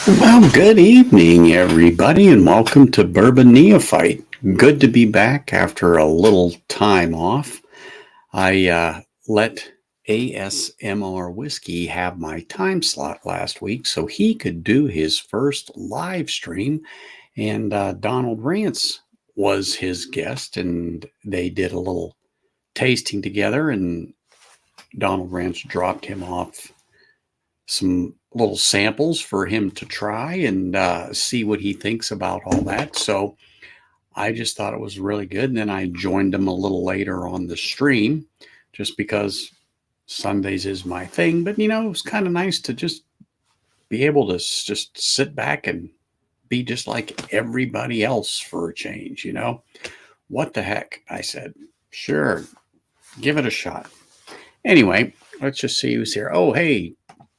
Well, good evening, everybody, and welcome to Bourbon Neophyte. Good to be back after a little time off. I let ASMR Whiskey have my time slot last week so he could do his first live stream, and Donald Rance was his guest, and they did a little tasting together, and Donald Rance dropped him off some little samples for him to try and see what he thinks about all that. So I just thought it was really good. And then I joined him a little later on the stream just because Sundays is my thing. But, it was kind of nice to just be able to just sit back and be just like everybody else for a change. What the heck? I said, sure, give it a shot. Anyway, let's just see who's here. Oh, hey,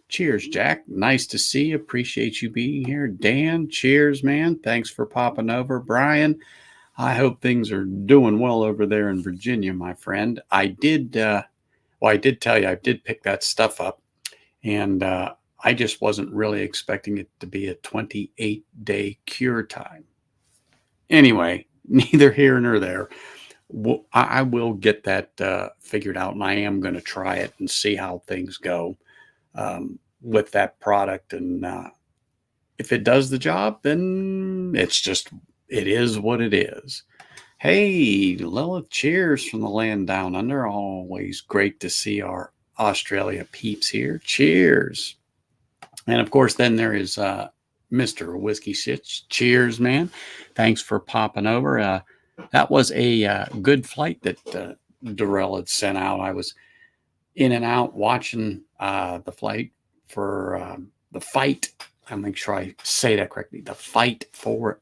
cheers, Jack. Nice to see you. Appreciate you being here. Dan, cheers, man. Thanks for popping over. Brian, I hope things are doing well over there in Virginia, my friend. I did tell you, I did pick that stuff up, and I just wasn't really expecting it to be a 28-day cure time. Anyway, neither here nor there. I will get that figured out, and I am going to try it and see how things go with that product. And if it does the job, then it is what it is. Hey, Lilith, cheers from the land down under. Always great to see our Australia peeps here. Cheers. And of course, then there is Mr. Whiskey Shits. Cheers, man. Thanks for popping over. That was a good flight that Darrell had sent out. I was in and out watching the flight for the fight. I'll make sure I say that correctly. The flight for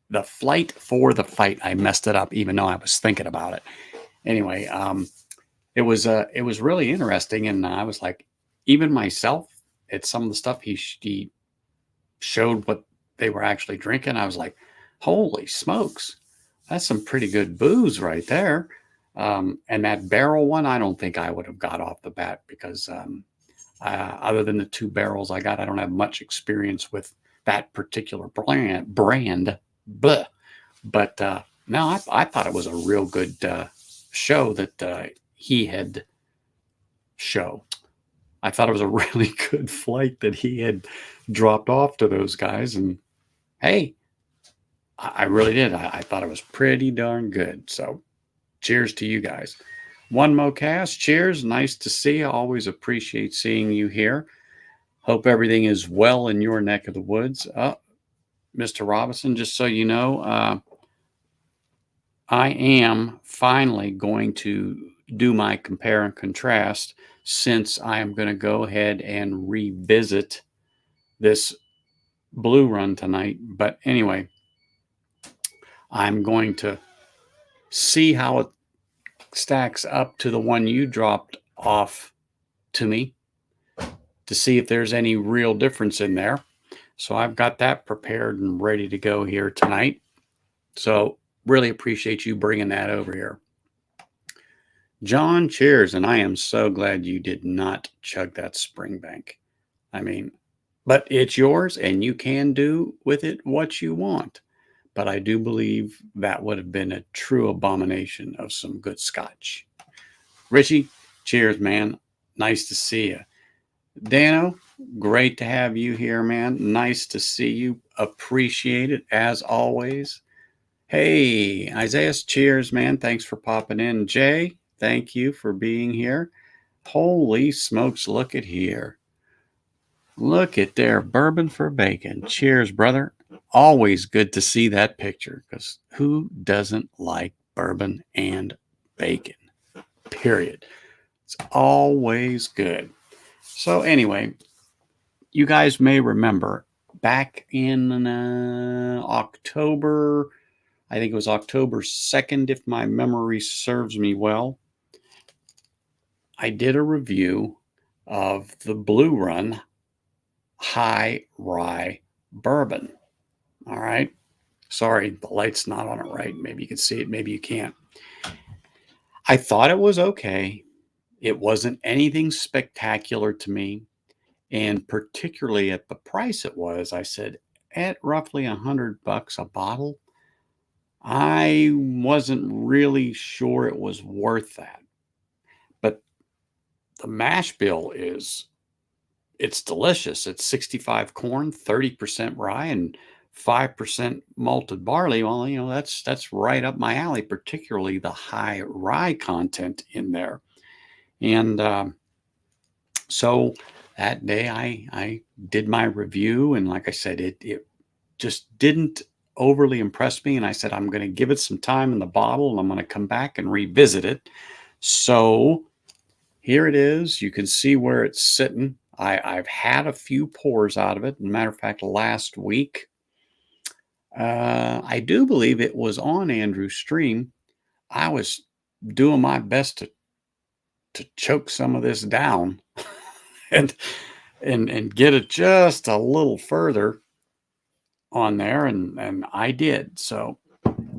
the fight. I messed it up, even though I was thinking about it. Anyway, it was really interesting, and I was like, even myself, at some of the stuff he showed what they were actually drinking, I was like, holy smokes, that's some pretty good booze right there. And that barrel one, I don't think I would have got off the bat because other than the two barrels I got, I don't have much experience with that particular brand. Bleh. But no, I thought it was a real good show that he had show. I thought it was a really good flight that he had dropped off to those guys. And hey, I really did. I thought it was pretty darn good. So cheers to you guys. One Mocast, cheers. Nice to see you. Always appreciate seeing you here. Hope everything is well in your neck of the woods. Mr. Robinson, just so you know, I am finally going to do my compare and contrast, since I am going to go ahead and revisit this blue run tonight. But anyway, I'm going to see how it stacks up to the one you dropped off to me to see if there's any real difference in there. So I've got that prepared and ready to go here tonight. So really appreciate you bringing that over here. John, cheers. And I am so glad you did not chug that Springbank. I mean, but it's yours and you can do with it what you want. But I do believe that would have been a true abomination of some good scotch. Richie, cheers, man. Nice to see you. Dano, great to have you here, man. Nice to see you. Appreciate it as always. Hey, Isaiah, cheers, man. Thanks for popping in. Jay, thank you for being here. Holy smokes, look at here. Look at there, bourbon for bacon. Cheers, brother. Always good to see that picture, because who doesn't like bourbon and bacon? Period. It's always good. So anyway, you guys may remember back in October, I think it was October 2nd, if my memory serves me well, I did a review of the Blue Run High Rye Bourbon. All right. Sorry, the light's not on it right. Maybe you can see it, maybe you can't. I thought it was okay. It wasn't anything spectacular to me. And particularly at the price it was, I said, at roughly $100 a bottle, I wasn't really sure it was worth that. But the mash bill it's delicious. It's 65 corn, 30% rye, and 5% malted barley. Well, that's right up my alley, particularly the high rye content in there. And so that day I did my review, and like I said, it just didn't overly impress me. And I said, I'm going to give it some time in the bottle, and I'm going to come back and revisit it. So here it is. You can see where it's sitting. I've had a few pours out of it. As a matter of fact, last week, I do believe it was on Andrew's stream. I was doing my best to choke some of this down and and get it just a little further on there, and I did. So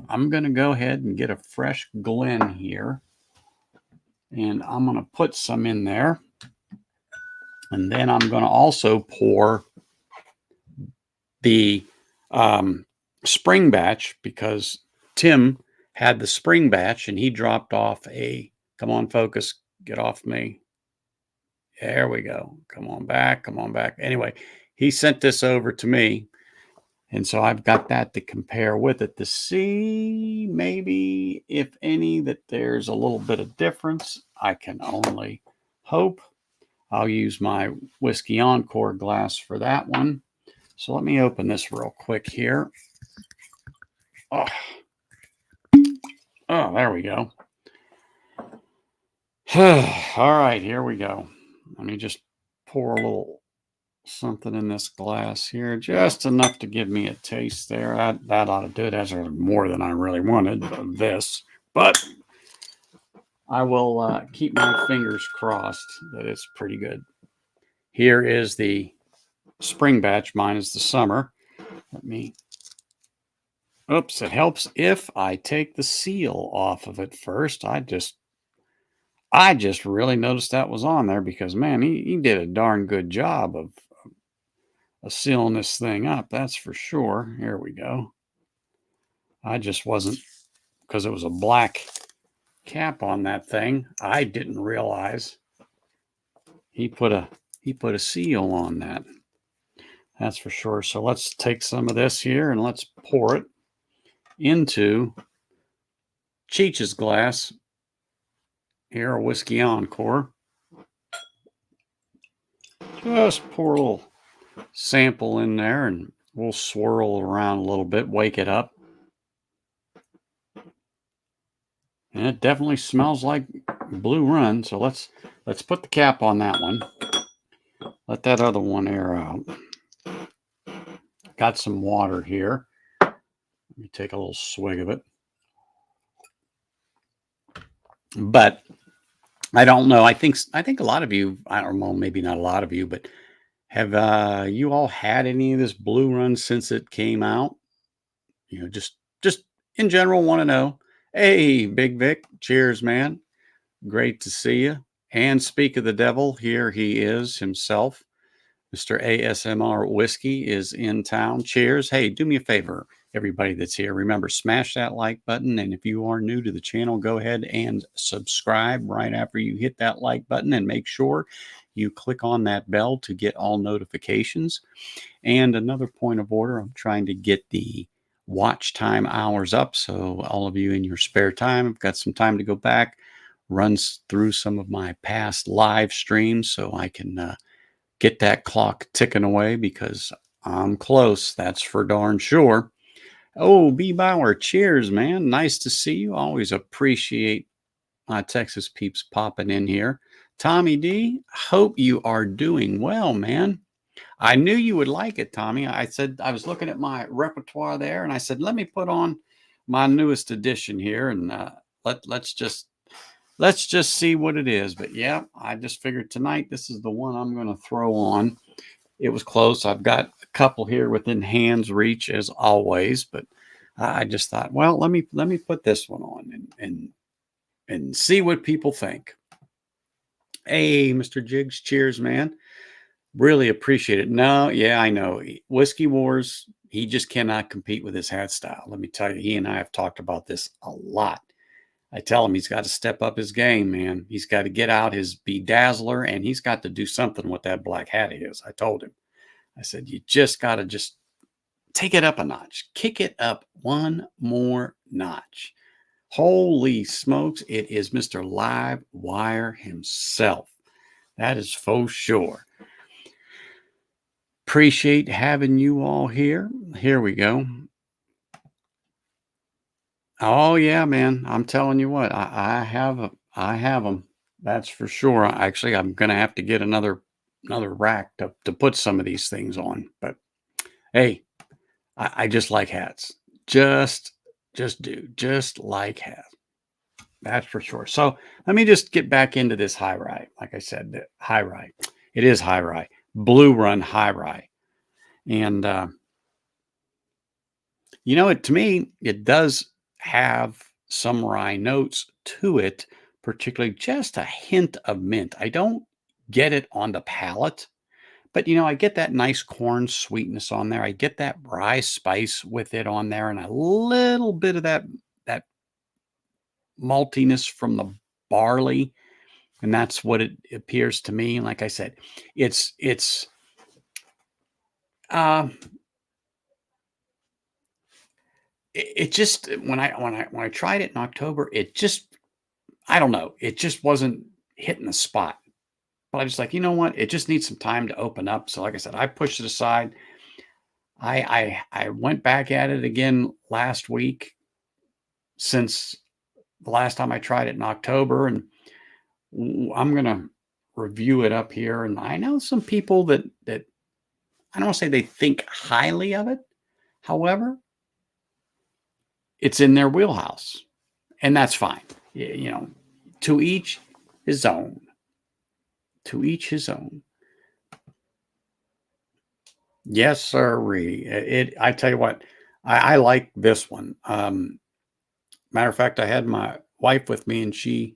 I'm going to go ahead and get a fresh Glen here, and I'm going to put some in there. And then I'm going to also pour the spring batch, because Tim had the spring batch and he dropped off come on, focus, get off me. There we go. Come on back. Anyway, he sent this over to me. And so I've got that to compare with it to see maybe, if any, that there's a little bit of difference. I can only hope. I'll use my Whiskey Encore glass for that one. So let me open this real quick here. Oh, there we go. All right, here we go. Let me just pour a little something in this glass here, just enough to give me a taste there. That ought to do it. That's more than I really wanted of this, but I will keep my fingers crossed that it's pretty good. Here is the spring batch. Mine is the summer. Oops, it helps if I take the seal off of it first. I just really noticed that was on there, because man, he did a darn good job of sealing this thing up. That's for sure. Here we go. I just wasn't, because it was a black cap on that thing, I didn't realize he put a seal on that. That's for sure. So let's take some of this here and let's pour it into Cheech's glass here, a Whiskey Encore. Just pour a little sample in there and we'll swirl around a little bit, wake it up. And it definitely smells like Blue Run. So let's put the cap on that one. Let that other one air out. Got some water here. Let me take a little swig of it. But I don't know. I think a lot of you, I don't know, maybe not a lot of you, but have you all had any of this Blue Run since it came out? Just in general, want to know. Hey, Big Vic, cheers, man. Great to see you. And speak of the devil, here he is himself. Mr. ASMR Whiskey is in town. Cheers. Hey, do me a favor, everybody that's here. Remember, smash that like button. And if you are new to the channel, go ahead and subscribe right after you hit that like button, and make sure you click on that bell to get all notifications. And another point of order, I'm trying to get the watch time hours up. So all of you in your spare time, I've got some time to go back, runs through some of my past live streams so I can get that clock ticking away, because I'm close. That's for darn sure. Oh, B. Bauer, cheers, man. Nice to see you. Always appreciate my Texas peeps popping in here. Tommy D, hope you are doing well, man. I knew you would like it, Tommy. I said, I was looking at my repertoire there, and I said, let me put on my newest edition here, and let's just see what it is. But yeah, I just figured tonight this is the one I'm going to throw on. It was close. I've got a couple here within hand's reach as always, but I just thought, well, let me put this one on and see what people think. Hey, Mr. Jiggs, cheers, man. Really appreciate it. No, yeah, I know. Whiskey Wars, he just cannot compete with his hat style. Let me tell you, he and I have talked about this a lot. I tell him he's got to step up his game, man. He's got to get out his bedazzler and he's got to do something with that black hat of his. I told him. I said, you just got to just take it up a notch. Kick it up one more notch. Holy smokes, it is Mr. Live Wire himself. That is for sure. Appreciate having you all here. Here we go. Oh yeah, man. I'm telling you what, I have them. That's for sure. Actually, I'm gonna have to get another rack to put some of these things on. But hey, I just like hats. Just just like hats. That's for sure. So let me just get back into this high rye. Like I said, the high rye. It is high rye. Blue Run high rye. And to me, it does have some rye notes to it, particularly just a hint of mint. I don't get it on the palate, but I get that nice corn sweetness on there. I get that rye spice with it on there, and a little bit of that maltiness from the barley, and that's what it appears to me. And like I said, it's uh, it just when I tried it in October, it just I don't know, it just wasn't hitting the spot. But I was like, you know what? It just needs some time to open up. So like I said, I pushed it aside. I went back at it again last week since the last time I tried it in October, and I'm gonna review it up here. And I know some people that I don't want to say they think highly of it. However, it's in their wheelhouse, and that's fine. To each his own. To each his own. Yes, sir. I tell you what, I like this one. Matter of fact, I had my wife with me, and she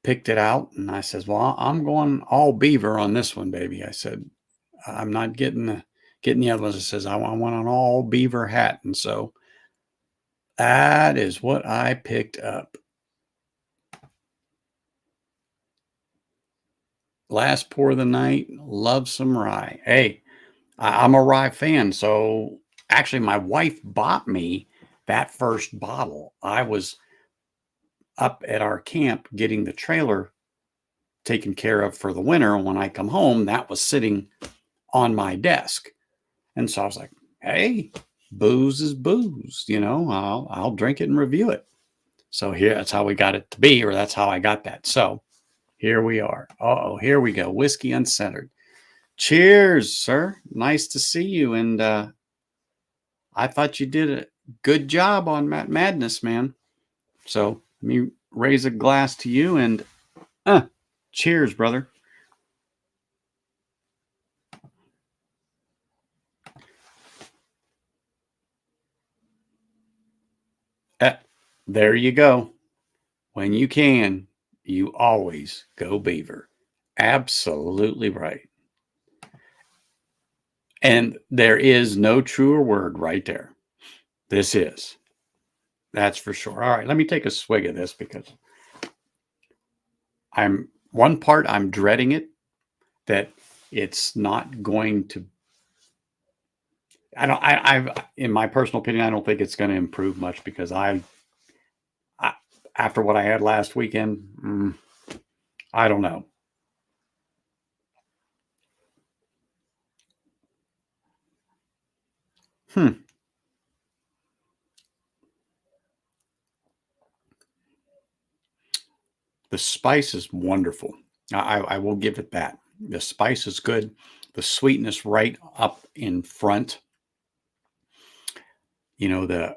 picked it out, and I says, "Well, I'm going all beaver on this one, baby." I said, "I'm not getting the other ones." I says, "I want an all beaver hat," and so that is what I picked up. Last pour of the night. Love some rye. Hey, I'm a rye fan, so actually, my wife bought me that first bottle. I was up at our camp getting the trailer taken care of for the winter. When I come home, that was sitting on my desk. And so I was like, hey, booze is booze, I'll drink it and review it. So here, that's how we got it to be, or that's how I got that. So here we are. Here we go. Whiskey Uncentered. Cheers, sir. Nice to see you. And I thought you did a good job on Madness, man. So let me raise a glass to you and cheers, brother. There you go. When you can, you always go beaver. Absolutely right. And there is no truer word right there. This is. That's for sure. All right, let me take a swig of this because I'm dreading it, that it's not going to. I've in my personal opinion, I don't think it's going to improve much because I after what I had last weekend, I don't know. The spice is wonderful. I will give it that. The spice is good. The sweetness right up in front. You know,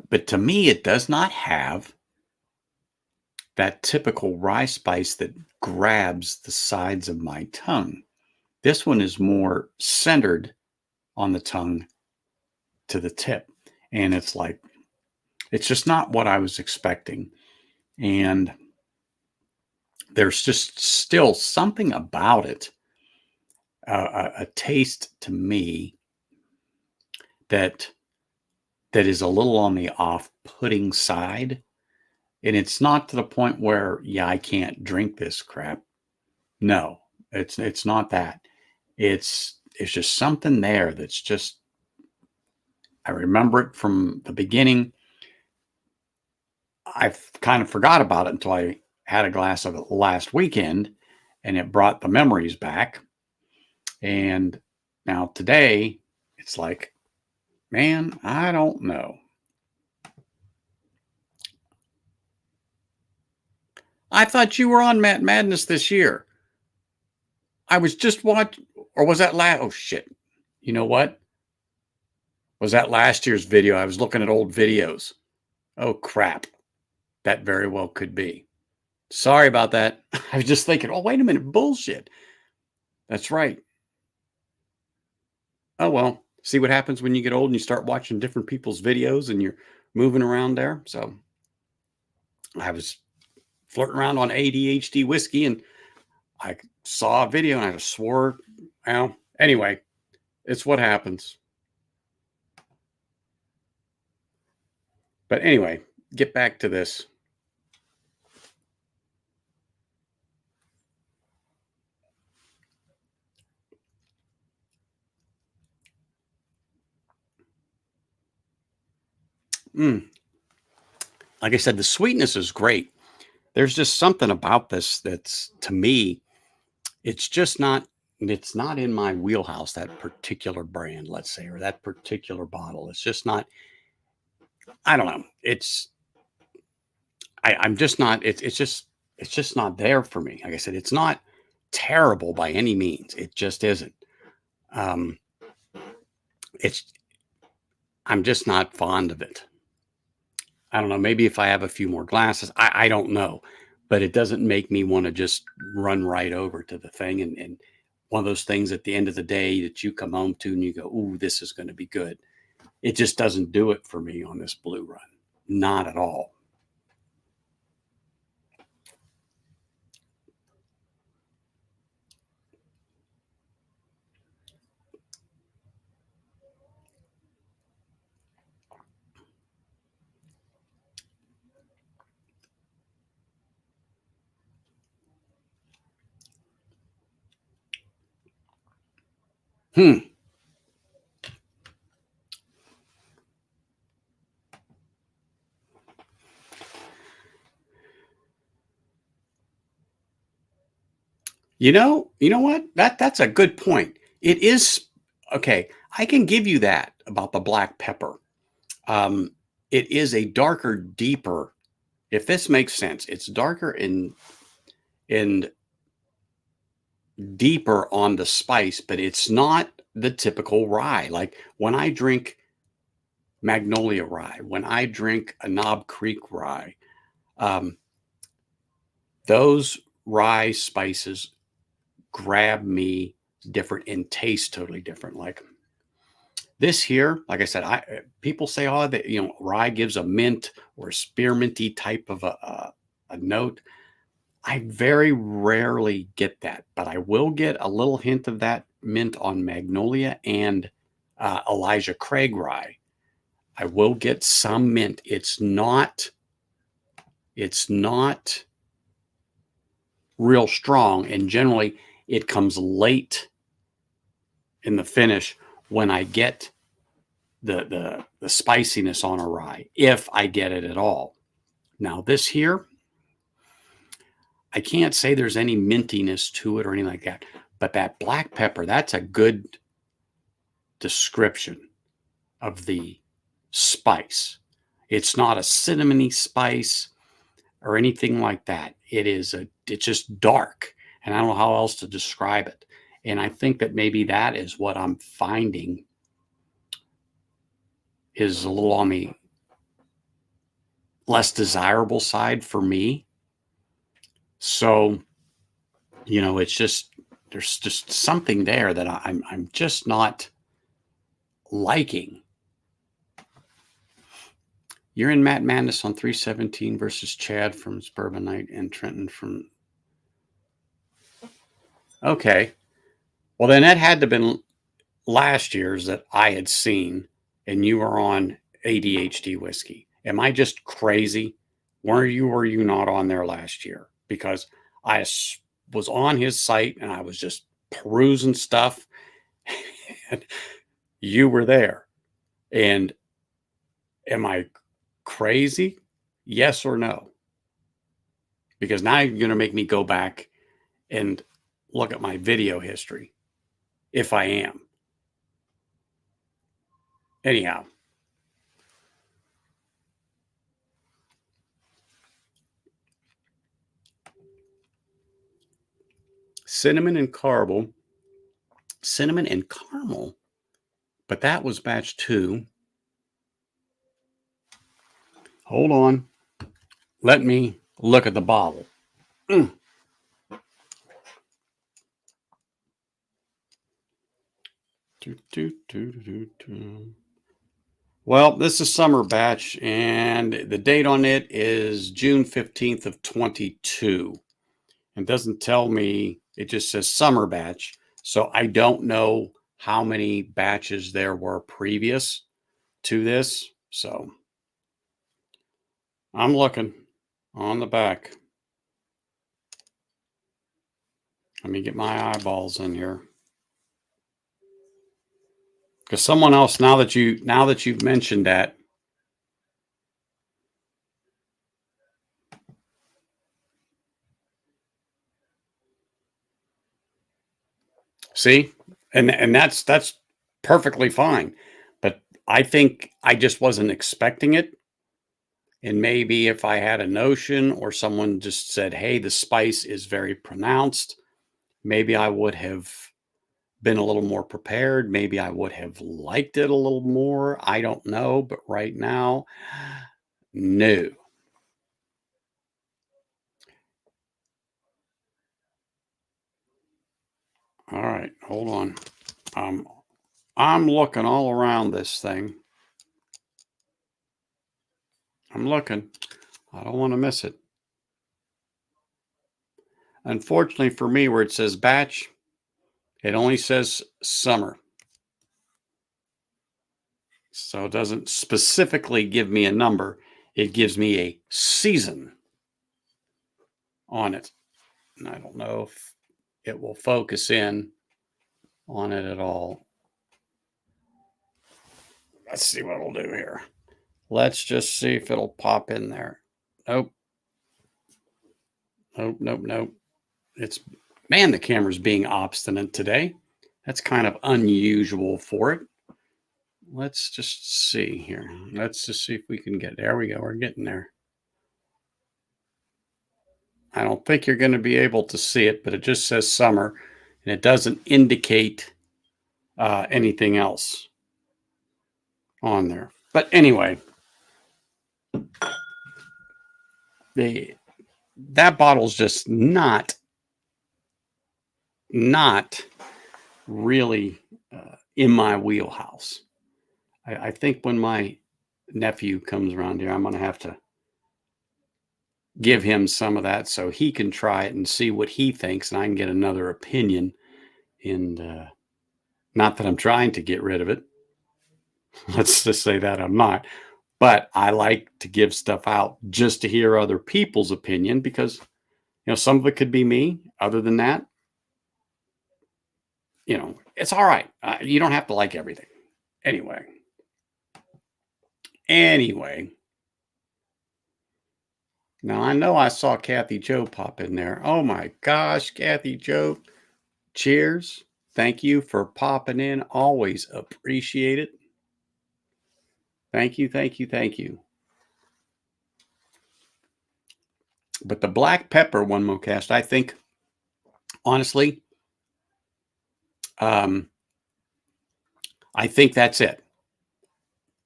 but to me, it does not have that typical rye spice that grabs the sides of my tongue. This one is more centered on the tongue to the tip. And it's just not what I was expecting. And there's just still something about it a taste to me that is a little on the off-putting side. And it's not to the point where, yeah, I can't drink this crap. No, it's not that. It's just something there that's just, I remember it from the beginning. I've kind of forgot about it until I had a glass of it last weekend, and it brought the memories back. And now today, it's like, man, I don't know. I thought you were on Matt Madness this year. I was just watching, or was that last? Oh shit! You know what? Was that last year's video? I was looking at old videos. Oh crap! That very well could be. Sorry about that. I was just thinking, oh wait a minute, bullshit. That's right. Oh well, see what happens when you get old and you start watching different people's videos and you're moving around there. So I was flirting around on ADHD whiskey and I saw a video and I just swore, well, anyway, it's what happens. But anyway, get back to this. Like I said, the sweetness is great. There's just something about this that's, to me, it's not in my wheelhouse, that particular brand, let's say, or that particular bottle. It's just not, I don't know. I'm just not, it's just not there for me. Like I said, it's not terrible by any means. It just isn't. Um, it's, I'm just not fond of it. I don't know. Maybe if I have a few more glasses, I don't know, but it doesn't make me want to just run right over to the thing. And one of those things at the end of the day that you come home to and you go, ooh, this is going to be good. It just doesn't do it for me on this blue run. Not at all. Hmm. You know what? That's a good point. It is okay. I can give you that about the black pepper. Um, it is a darker, deeper. If this makes sense, it's darker and deeper on the spice, but it's not the typical rye. Like when I drink Magnolia rye, when I drink a Knob Creek rye, um, those rye spices grab me different and taste totally different. Like this here, like I said, people say, oh, that rye gives a mint or spearminty type of a note. I very rarely get that, but I will get a little hint of that mint on Magnolia and Elijah Craig rye. I will get some mint. It's not real strong, and generally it comes late in the finish when I get the spiciness on a rye, if I get it at all. Now this here, I can't say there's any mintiness to it or anything like that, but that black pepper, that's a good description of the spice. It's not a cinnamony spice or anything like that. It's just dark, and I don't know how else to describe it. And I think that maybe that is what I'm finding is a little on the less desirable side for me. So, it's just there's just something there that I'm just not liking. You're in Matt Madness on 317 versus Chad from Bourbon Night and Trenton from. Okay. Well, then that had to have been last year's that I had seen, and you were on ADHD whiskey. Am I just crazy? Were you not on there last year? Because I was on his site and I was just perusing stuff, and you were there. And am I crazy? Yes or no? Because now you're going to make me go back and look at my video history if I am. Anyhow, cinnamon and caramel, cinnamon and caramel, but that was batch 2. Hold on. Let me look at the bottle. Mm. Well, this is summer batch, and the date on it is June 15th of 22. It doesn't tell me, it just says summer batch. So I don't know how many batches there were previous to this. So I'm looking on the back. Let me get my eyeballs in here. Because someone else, now that you've mentioned that, see, and that's perfectly fine. But I think I just wasn't expecting it. And maybe if I had a notion or someone just said, hey, the spice is very pronounced, maybe I would have been a little more prepared. Maybe I would have liked it a little more. I don't know. But right now, no. All right, hold on. I'm looking all around this thing. I'm looking. I don't want to miss it. Unfortunately for me, where it says batch, it only says summer. So it doesn't specifically give me a number. It gives me a season on it. And I don't know if it will focus in on it at all. Let's see what it'll do here. Let's just see if it'll pop in there. Nope. Nope. It's, man, the camera's being obstinate today. That's kind of unusual for it. Let's just see here. Let's just see if we can get, there we go. We're getting there. I don't think you're going to be able to see it, but it just says summer and it doesn't indicate anything else on there. But anyway, that bottle's just not really in my wheelhouse. I think when my nephew comes around here, I'm going to have to give him some of that so he can try it and see what he thinks, and I can get another opinion. And not that I'm trying to get rid of it. Let's just say that I'm not. But I like to give stuff out just to hear other people's opinion because, some of it could be me. Other than that, it's all right. You don't have to like everything. Anyway. Now I know I saw Kathy Joe pop in there. Oh my gosh, Kathy Joe. Cheers. Thank you for popping in. Always appreciate it. Thank you. But the black pepper one, Mocast, I think, honestly, I think that's it.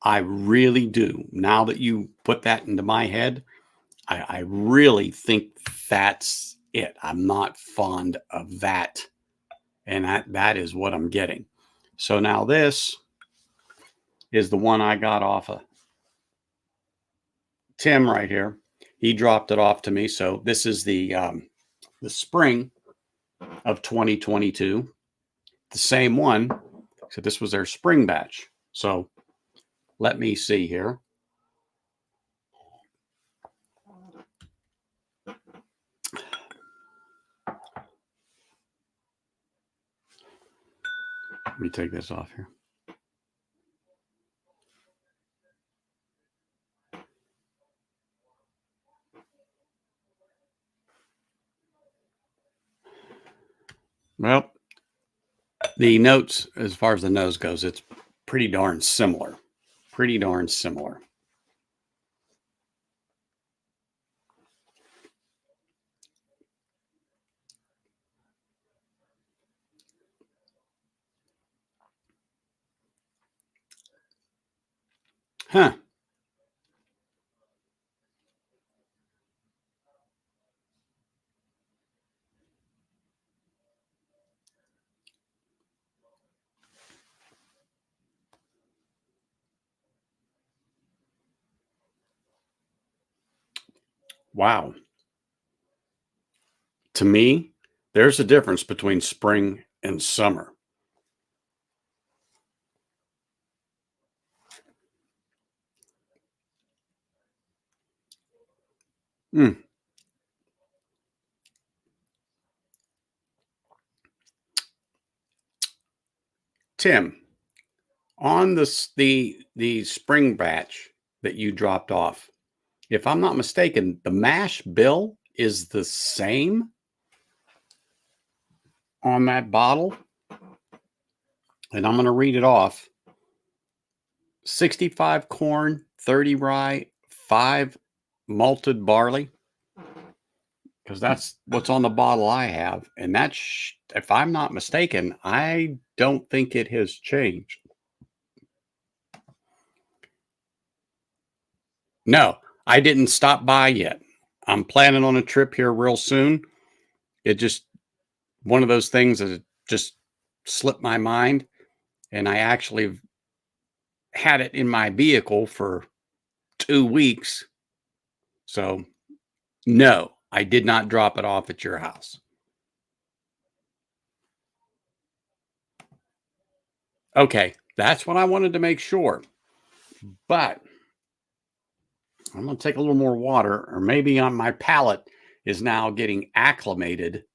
I really do. Now that you put that into my head, I really think that's it. I'm not fond of that. And that is what I'm getting. So now this is the one I got off of Tim right here. He dropped it off to me. So this is the spring of 2022. the same one. So this was their spring batch. So let me see here. Let me take this off here. Well, the notes, as far as the nose goes, it's pretty darn similar. Pretty darn similar. Huh. Wow. To me, there's a difference between spring and summer. Mm. Tim, on the spring batch that you dropped off, if I'm not mistaken, the mash bill is the same on that bottle. And I'm going to read it off. 65 corn, 30 rye, 5 malted barley. Because that's what's on the bottle I have. And that's, if I'm not mistaken, I don't think it has changed. No, I didn't stop by yet. I'm planning on a trip here real soon. It just, one of those things that just slipped my mind. And I actually had it in my vehicle for 2 weeks. So, no, I did not drop it off at your house. Okay, that's what I wanted to make sure. But I'm going to take a little more water, or maybe on my palate is now getting acclimated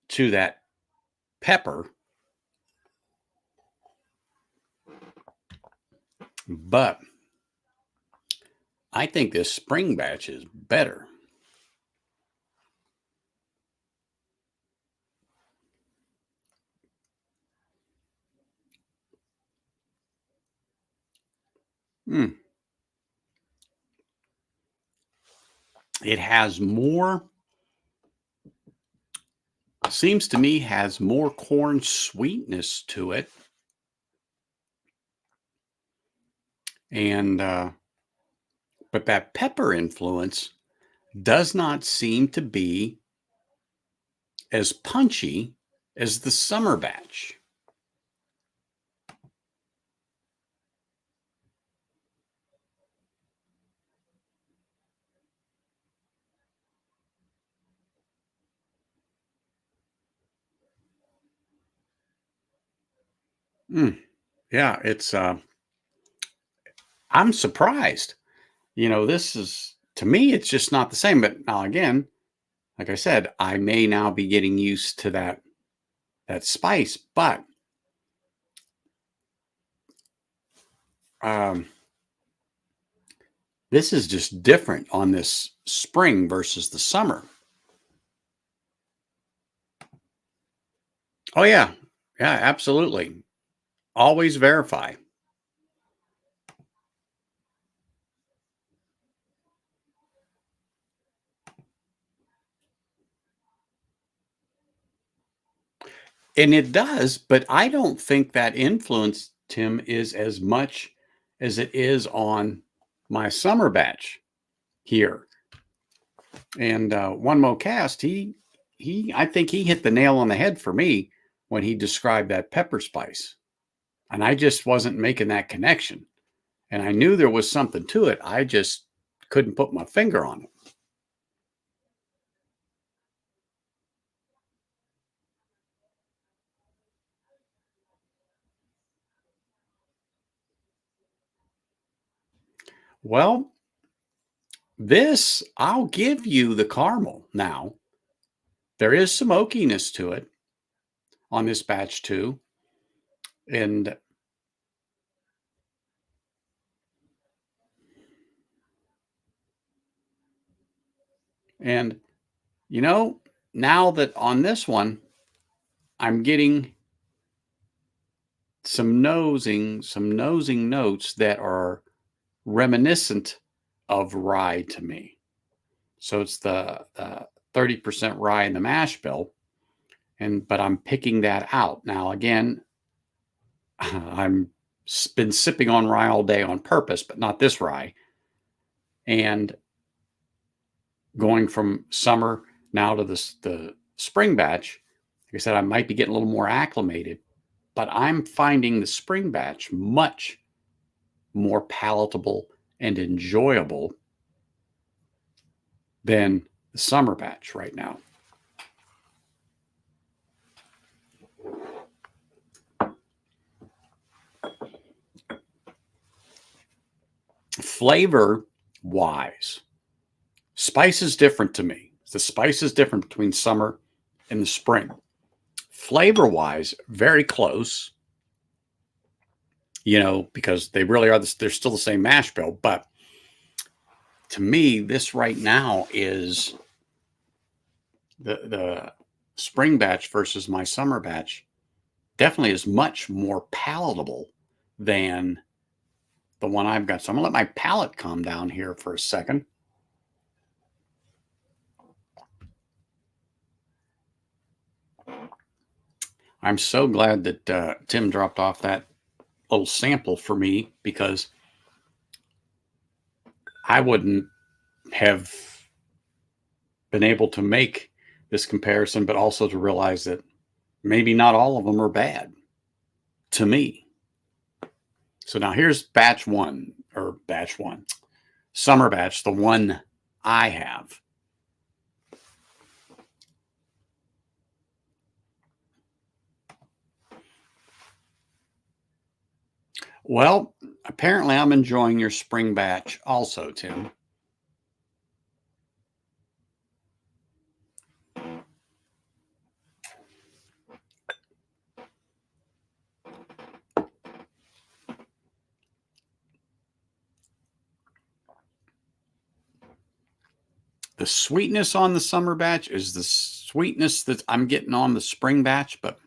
to that pepper. But I think this spring batch is better. Mm. It has more, seems to me, has more corn sweetness to it. And, but that pepper influence does not seem to be as punchy as the summer batch. Mm. Yeah, it's, I'm surprised. This is, to me, it's just not the same. But now again, like I said, I may now be getting used to that spice, but um, this is just different on this spring versus the summer. Oh yeah, yeah, absolutely. Always verify. And it does, but I don't think that influence, Tim, is as much as it is on my summer batch here. And One Mo Cast, I think he hit the nail on the head for me when he described that pepper spice. And I just wasn't making that connection. And I knew there was something to it. I just couldn't put my finger on it. Well, this, I'll give you the caramel now. There is some oakiness to it on this batch too. And and you know, now that on this one, I'm getting some nosing notes that are reminiscent of rye to me. So it's the 30% rye in the mash bill, but I'm picking that out. Now again, I'm been sipping on rye all day on purpose, but not this rye. And going from summer now to the spring batch, like I said, I might be getting a little more acclimated, but I'm finding the spring batch much more palatable and enjoyable than the summer batch right now. Flavor wise, spice is different to me. The spice is different between summer and the spring. Flavor wise, very close, because they really are, they're still the same mash bill. But to me, this right now is the spring batch versus my summer batch definitely is much more palatable than the one I've got. So I'm going to let my palate calm down here for a second. I'm so glad that Tim dropped off that little sample for me, because I wouldn't have been able to make this comparison, but also to realize that maybe not all of them are bad to me. So now here's batch one, summer batch, the one I have. Well, apparently I'm enjoying your spring batch also, Tim. The sweetness on the summer batch is the sweetness that I'm getting on the spring batch, but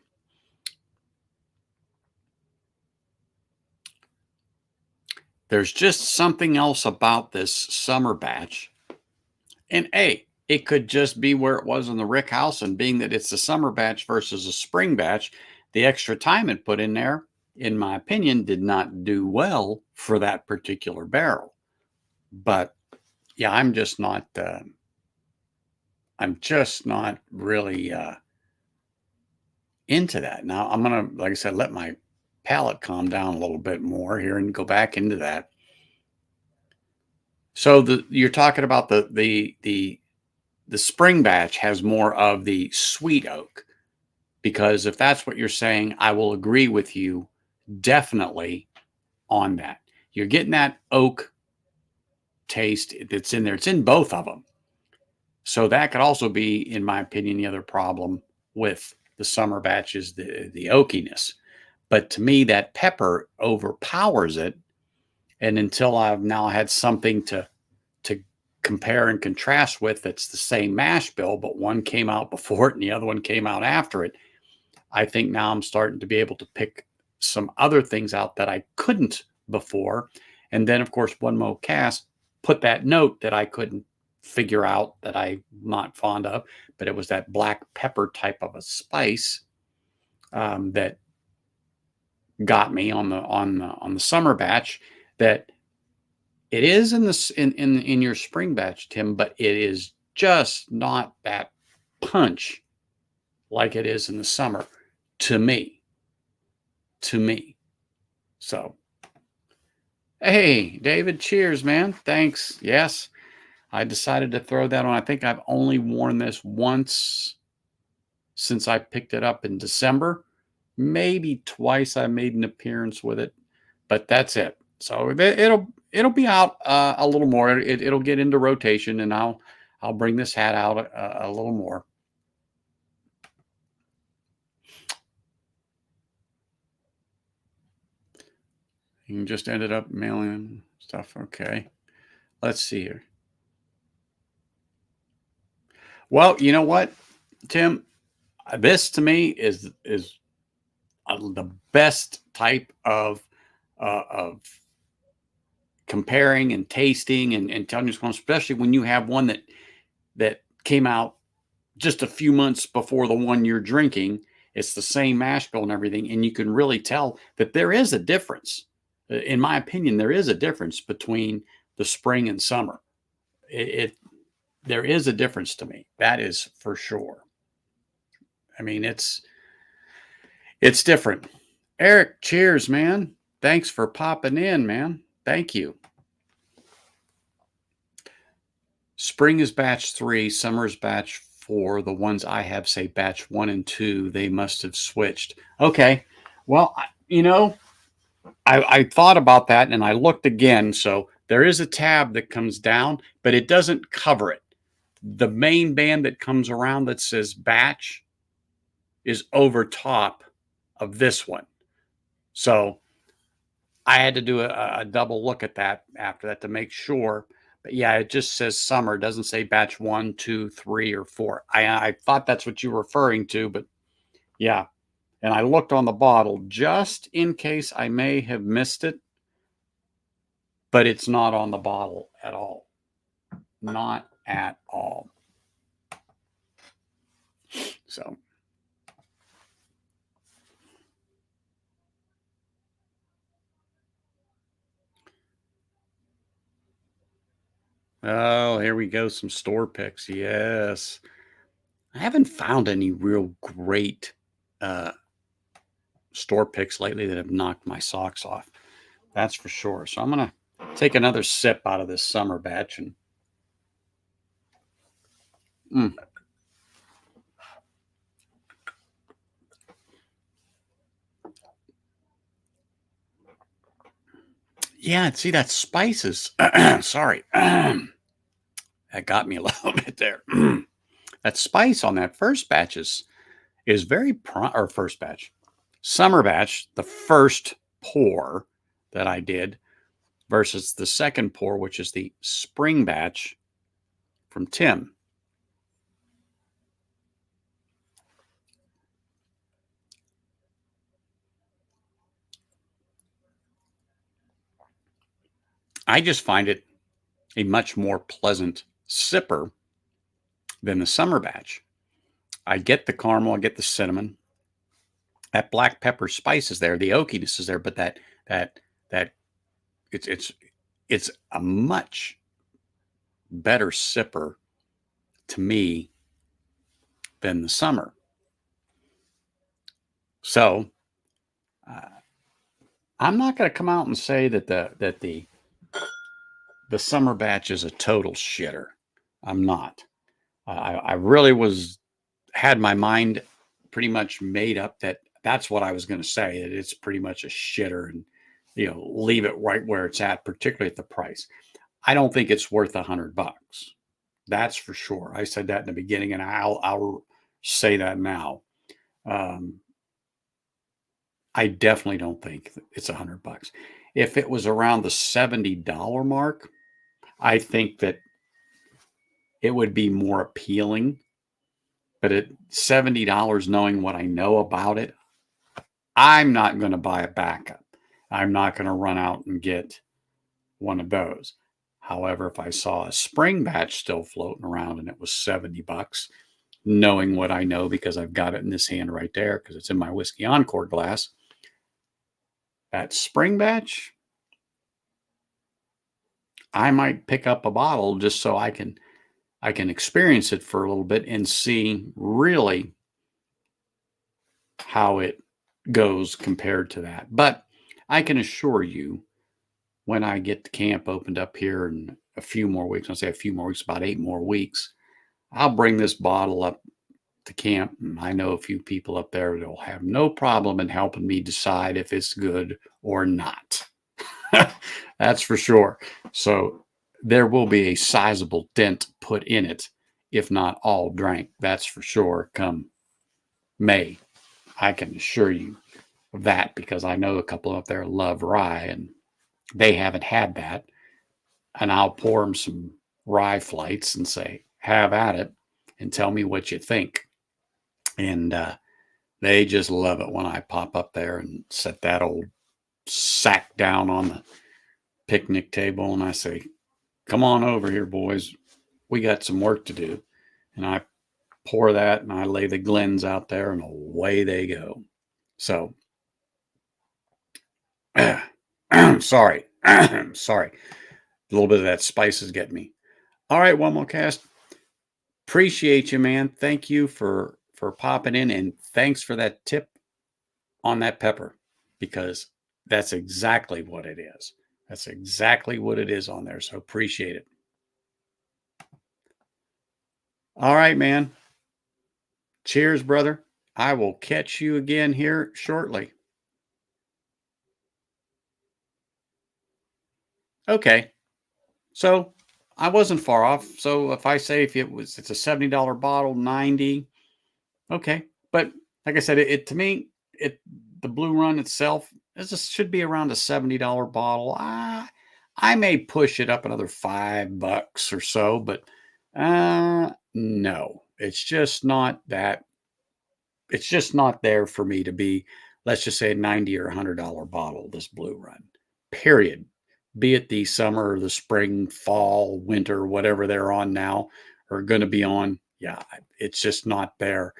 there's just something else about this summer batch. And it could just be where it was in the rick house, and being that it's a summer batch versus a spring batch, the extra time it put in there, in my opinion, did not do well for that particular barrel. But yeah, I'm just not really into that. Now I'm gonna, like I said, let my palate calm down a little bit more here and go back into that. So you're talking about the spring batch has more of the sweet oak, because if that's what you're saying, I will agree with you definitely on that. You're getting that oak taste that's in there. It's in both of them. So that could also be, in my opinion, the other problem with the summer batch is the oakiness. But to me, that pepper overpowers it. And until I've now had something to compare and contrast with that's the same mash bill, but one came out before it and the other one came out after it, I think now I'm starting to be able to pick some other things out that I couldn't before. And then, of course, one more cast put that note that I couldn't figure out, that I'm not fond of, but it was that black pepper type of a spice that got me on the summer batch. That it is in your spring batch, Tim, but it is just not that punch like it is in the summer to me. So, hey, David, cheers, man. Thanks. Yes, I decided to throw that on. I think I've only worn this once since I picked it up in December. Maybe twice I made an appearance with it, but that's it. So it'll be out a little more. It'll get into rotation, and I'll bring this hat out a little more. You just ended up mailing stuff. Okay, let's see here. Well, you know what, Tim? This to me is the best type of comparing and tasting and telling you, especially when you have one that came out just a few months before the one you're drinking. It's the same mash bill and everything, and you can really tell that there is a difference. In my opinion, there is a difference between the spring and summer. It there is a difference to me. That is for sure. I mean, it's different. Eric, cheers, man. Thanks for popping in, man. Thank you. Spring is batch 3, summer is batch 4. The ones I have say batch 1 and 2. They must have switched. Okay. Well, I thought about that and I looked again. So there is a tab that comes down, but it doesn't cover it. The main band that comes around that says batch is over top of this one. So I had to do a double look at that after that to make sure. But yeah, it just says summer. It doesn't say batch 1, 2, 3, or 4. I thought that's what you were referring to, but yeah. And I looked on the bottle just in case I may have missed it, but it's not on the bottle at all. Not at all. So. Oh, here we go. Some store picks. Yes. I haven't found any real great store picks lately that have knocked my socks off. That's for sure. So I'm going to take another sip out of this summer batch and yeah, see that spices. Sorry. That got me a little bit there. That spice on that first batch is very or first batch. Summer batch, the first pour that I did versus the second pour, which is the spring batch from Tim. I just find it a much more pleasant sipper than the summer batch. I get the caramel, I get the cinnamon. That black pepper spice is there, the oakiness is there, but that it's a much better sipper to me than the summer. So I'm not going to come out and say that the summer batch is a total shitter. I'm not. I really had my mind pretty much made up that that's what I was going to say, that it's pretty much a shitter and, leave it right where it's at, particularly at the price. I don't think it's worth $100. That's for sure. I said that in the beginning and I'll say that now. I definitely don't think it's $100. If it was around the $70 mark, I think that it would be more appealing. But at $70, knowing what I know about it, I'm not going to buy a backup. I'm not going to run out and get one of those. However, if I saw a spring batch still floating around and it was $70, knowing what I know because I've got it in this hand right there because it's in my Whiskey Encore glass, that spring batch, I might pick up a bottle just so I can experience it for a little bit and see really how it goes compared to that. But I can assure you, when I get the camp opened up here in a few more weeks, I'll say a few more weeks, about 8 more weeks, I'll bring this bottle up to camp. And I know a few people up there that'll have no problem in helping me decide if it's good or not. That's for sure. So there will be a sizable dent put in it, if not all drank. That's for sure. Come May, I can assure you of that because I know a couple up there love rye and they haven't had that. And I'll pour them some rye flights and say, have at it and tell me what you think. And they just love it when I pop up there and set that old sack down on the picnic table and I say, come on over here, boys. We got some work to do. And I pour that and I lay the Glens out there and away they go. So, sorry. Sorry. A little bit of that spice is getting me. All right, one more cast. Appreciate you, man. Thank you for popping in and thanks for that tip on that pepper because that's exactly what it is. That's exactly what it is on there. So appreciate it. All right, man. Cheers, brother. I will catch you again here shortly. Okay. So I wasn't far off. So if I say it's a $70 bottle, 90, okay. But like I said, it to me, the Blue Run itself should be around a $70 bottle. I may push it up another $5 or so, but no, it's just not that. It's just not there for me to be, let's just say, a $90 or $100 bottle. This Blue Run, period. Be it the summer, the spring, fall, winter, whatever they're on now, or going to be on. Yeah, it's just not there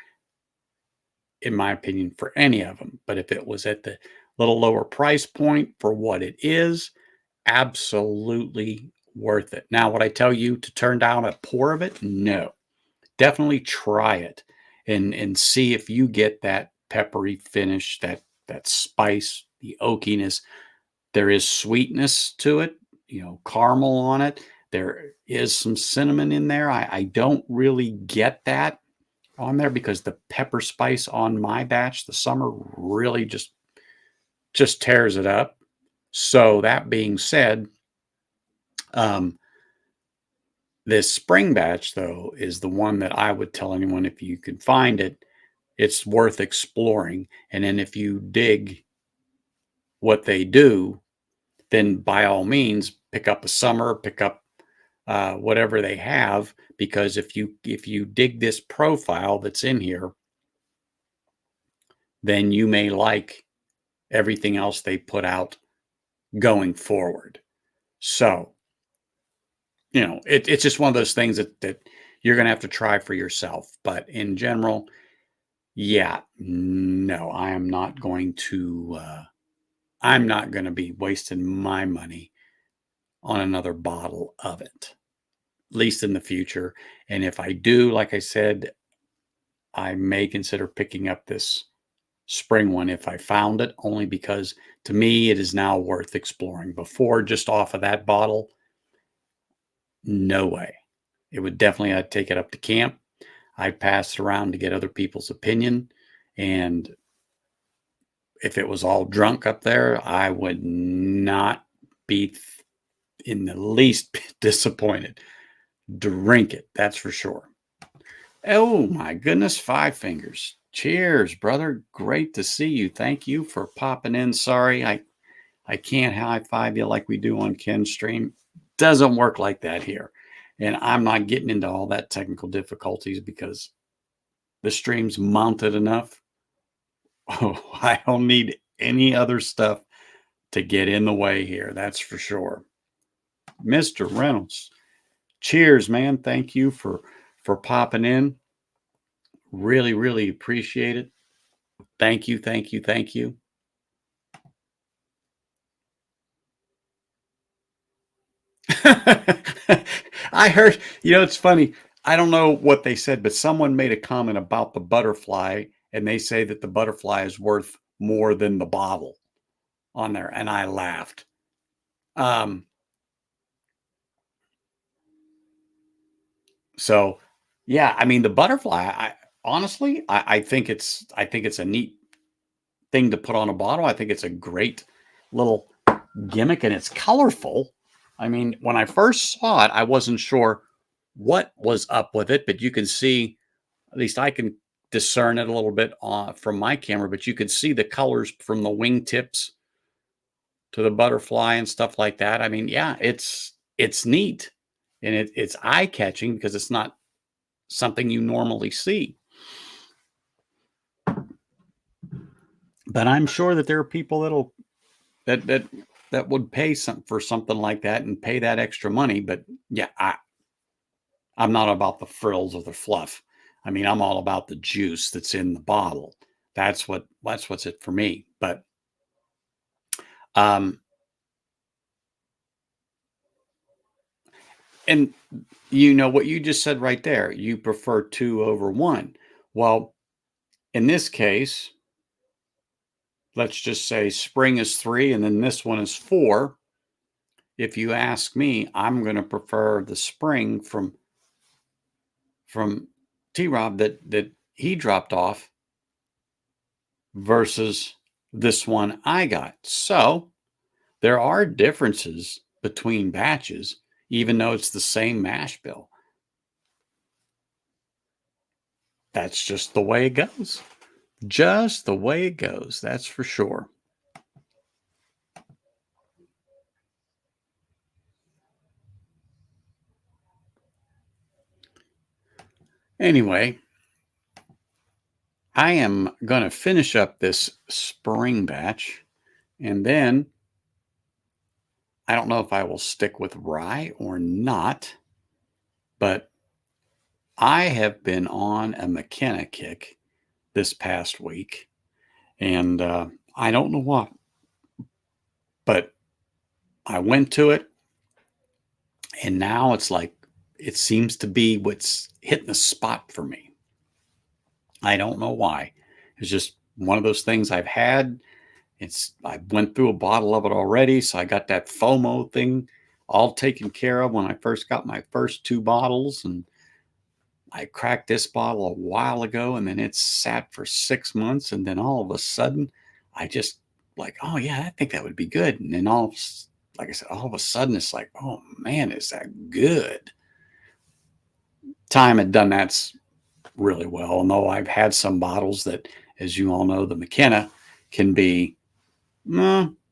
in my opinion, for any of them. But if it was at the little lower price point for what it is, absolutely worth it. Now, would I tell you to turn down a pour of it? No. Definitely try it and see if you get that peppery finish, that spice, the oakiness. There is sweetness to it, caramel on it. There is some cinnamon in there. I don't really get that on there because the pepper spice on my batch, the summer really just tears it up. So that being said, um, this spring batch though is the one that I would tell anyone if you can find it, it's worth exploring. And then if you dig what they do, then by all means pick up a summer, pick up whatever they have, because if you dig this profile that's in here, then you may like everything else they put out going forward. So, it's just one of those things that you're going to have to try for yourself. But in general, yeah, no, I'm not going to be wasting my money on another bottle of it, at least in the future. And if I do, like I said, I may consider picking up this spring one if I found it, only because to me it is now worth exploring. Before, just off of that bottle, no way. It would definitely, I'd take it up to camp. I'd pass it around to get other people's opinion. And if it was all drunk up there, I would not be in the least disappointed. Drink it, that's for sure. Oh my goodness, Five Fingers. Cheers, brother. Great to see you. Thank you for popping in. Sorry, I can't high five you like we do on Ken's stream. Doesn't work like that here. And I'm not getting into all that technical difficulties because the stream's mounted enough. Oh, I don't need any other stuff to get in the way here. That's for sure. Mr. Reynolds. Cheers, man. Thank you for popping in. Really, really appreciate it. Thank you, thank you, thank you. I heard, it's funny. I don't know what they said, but someone made a comment about the butterfly, and they say that the butterfly is worth more than the bottle on there, and I laughed. So, yeah, I mean the butterfly. Honestly, I think it's a neat thing to put on a bottle. I think it's a great little gimmick, and it's colorful. I mean, when I first saw it, I wasn't sure what was up with it, but you can see, at least I can discern it a little bit from my camera, but you can see the colors from the wingtips to the butterfly and stuff like that. I mean, yeah, it's neat, and it's eye-catching because it's not something you normally see. But I'm sure that there are people that would pay for something like that and pay that extra money. But yeah, I'm not about the frills or the fluff. I mean, I'm all about the juice that's in the bottle. That's what's it for me. But and you know what you just said right there, you prefer 2 over 1. Well, in this case, let's just say spring is 3 and then this one is 4. If you ask me, I'm going to prefer the spring from T-Rob that he dropped off versus this one I got. So there are differences between batches, even though it's the same mash bill. That's just the way it goes. Just the way it goes. That's for sure. Anyway, I am going to finish up this spring batch, and then I don't know if I will stick with rye or not, but I have been on a McKenna kick this past week, and I don't know why, but I went to it, and now it's like it seems to be what's hitting the spot for me. I don't know why. It's just one of those things I've had. I went through a bottle of it already, so I got that FOMO thing all taken care of when I first got my first 2 bottles, and I cracked this bottle a while ago, and then it sat for 6 months, and then all of a sudden, I just like, oh yeah, I think that would be good, and then like I said, all of a sudden, it's like, oh man, is that good? Time had done that really well, and though I've had some bottles that, as you all know, the McKenna can be,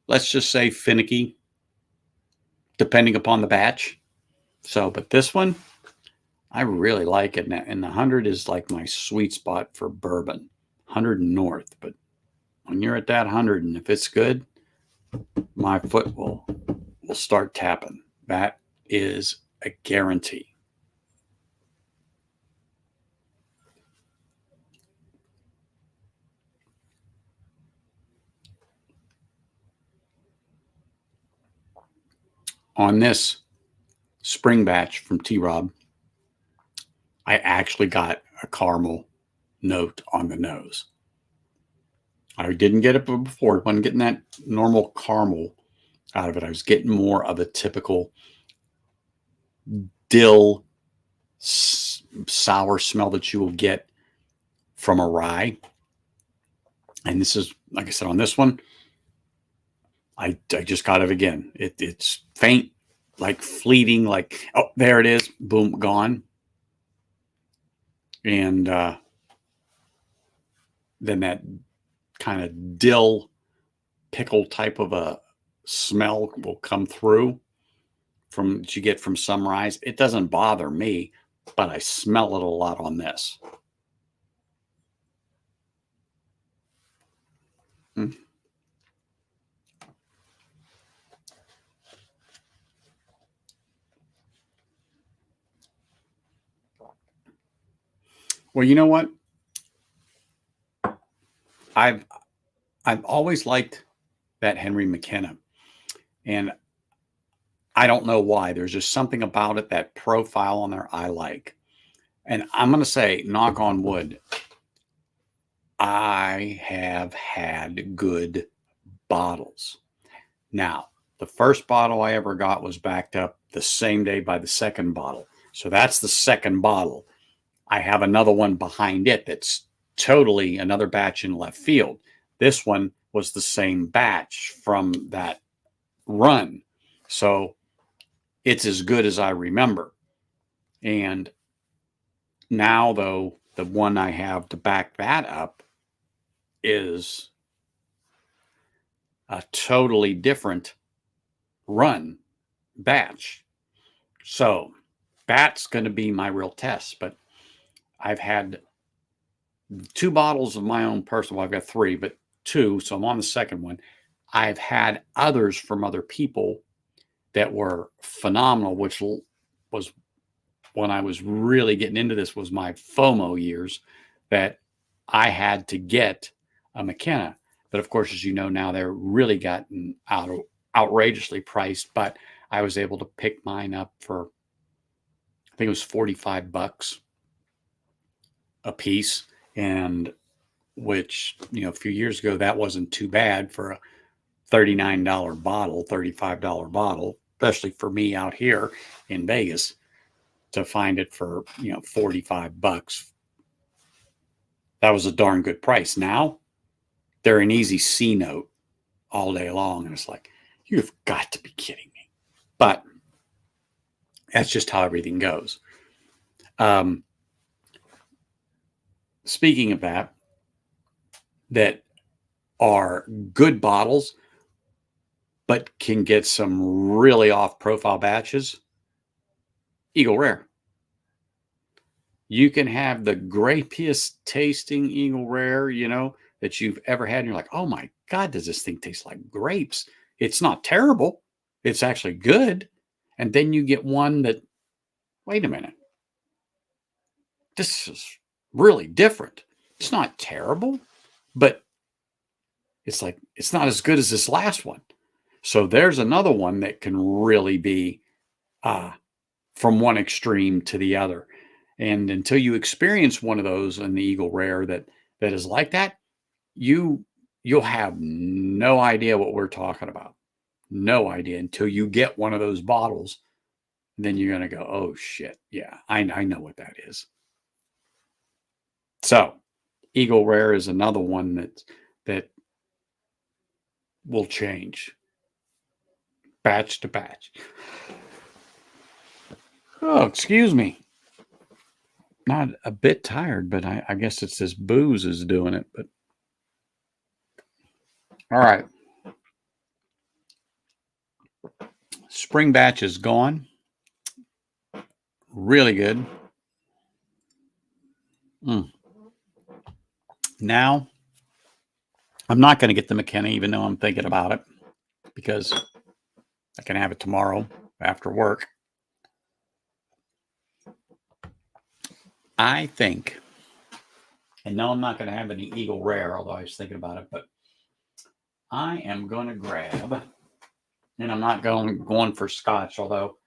let's just say finicky, depending upon the batch. So, but this one, I really like it. And the 100 is like my sweet spot for bourbon, 100 north. But when you're at that 100, and if it's good, my foot will start tapping. That is a guarantee. On this spring batch from T-Rob, I actually got a caramel note on the nose. I didn't get it before. I wasn't getting that normal caramel out of it. I was getting more of a typical dill sour smell that you will get from a rye. And this is, like I said, on this one, I just got it again. It's faint, like fleeting, like, oh, there it is. Boom, gone. And then that kind of dill pickle type of a smell will come through from that you get from some rye. It doesn't bother me, but I smell it a lot on this. Hmm. Well, you know what? I've always liked that Henry McKenna, and I don't know why. There's just something about it, that profile on there I like. And I'm going to say, knock on wood, I have had good bottles. Now, the first bottle I ever got was backed up the same day by the second bottle. So that's the second bottle. I have another one behind it that's totally another batch in left field. This one was the same batch from that run. So it's as good as I remember. And now, though, the one I have to back that up is a totally different run batch. So that's going to be my real test. But I've had 2 bottles of my own personal. Well, I've got 3, but 2. So I'm on the second one. I've had others from other people that were phenomenal, which was when I was really getting into this, was my FOMO years, that I had to get a McKenna. But of course, as you know now, they're really gotten outrageously priced. But I was able to pick mine up for, I think it was $45 a piece, and which, a few years ago, that wasn't too bad for a $39 bottle, $35 bottle, especially for me out here in Vegas, to find it for, $45. That was a darn good price. Now they're an easy C note all day long. And it's like, you've got to be kidding me. But that's just how everything goes. Speaking of that are good bottles, but can get some really off-profile batches, Eagle Rare. You can have the grapiest tasting Eagle Rare, that you've ever had. And you're like, oh my God, does this thing taste like grapes? It's not terrible. It's actually good. And then you get one that, wait a minute, this is really different. It's not terrible, but it's like, it's not as good as this last one. So there's another one that can really be from one extreme to the other. And until you experience one of those in the Eagle Rare that is like that, you'll have no idea what we're talking about. No idea until you get one of those bottles. Then you're going to go, oh shit. Yeah, I know what that is. So Eagle Rare is another one that will change batch to batch. Oh, excuse me. Not a bit tired, but I guess it's this booze is doing it. But all right. Spring batch is gone. Really good. Now, I'm not going to get the McKenna, even though I'm thinking about it, because I can have it tomorrow after work. I think, and no, I'm not going to have any Eagle Rare, although I was thinking about it, but I am going to grab, and I'm not going for Scotch, although,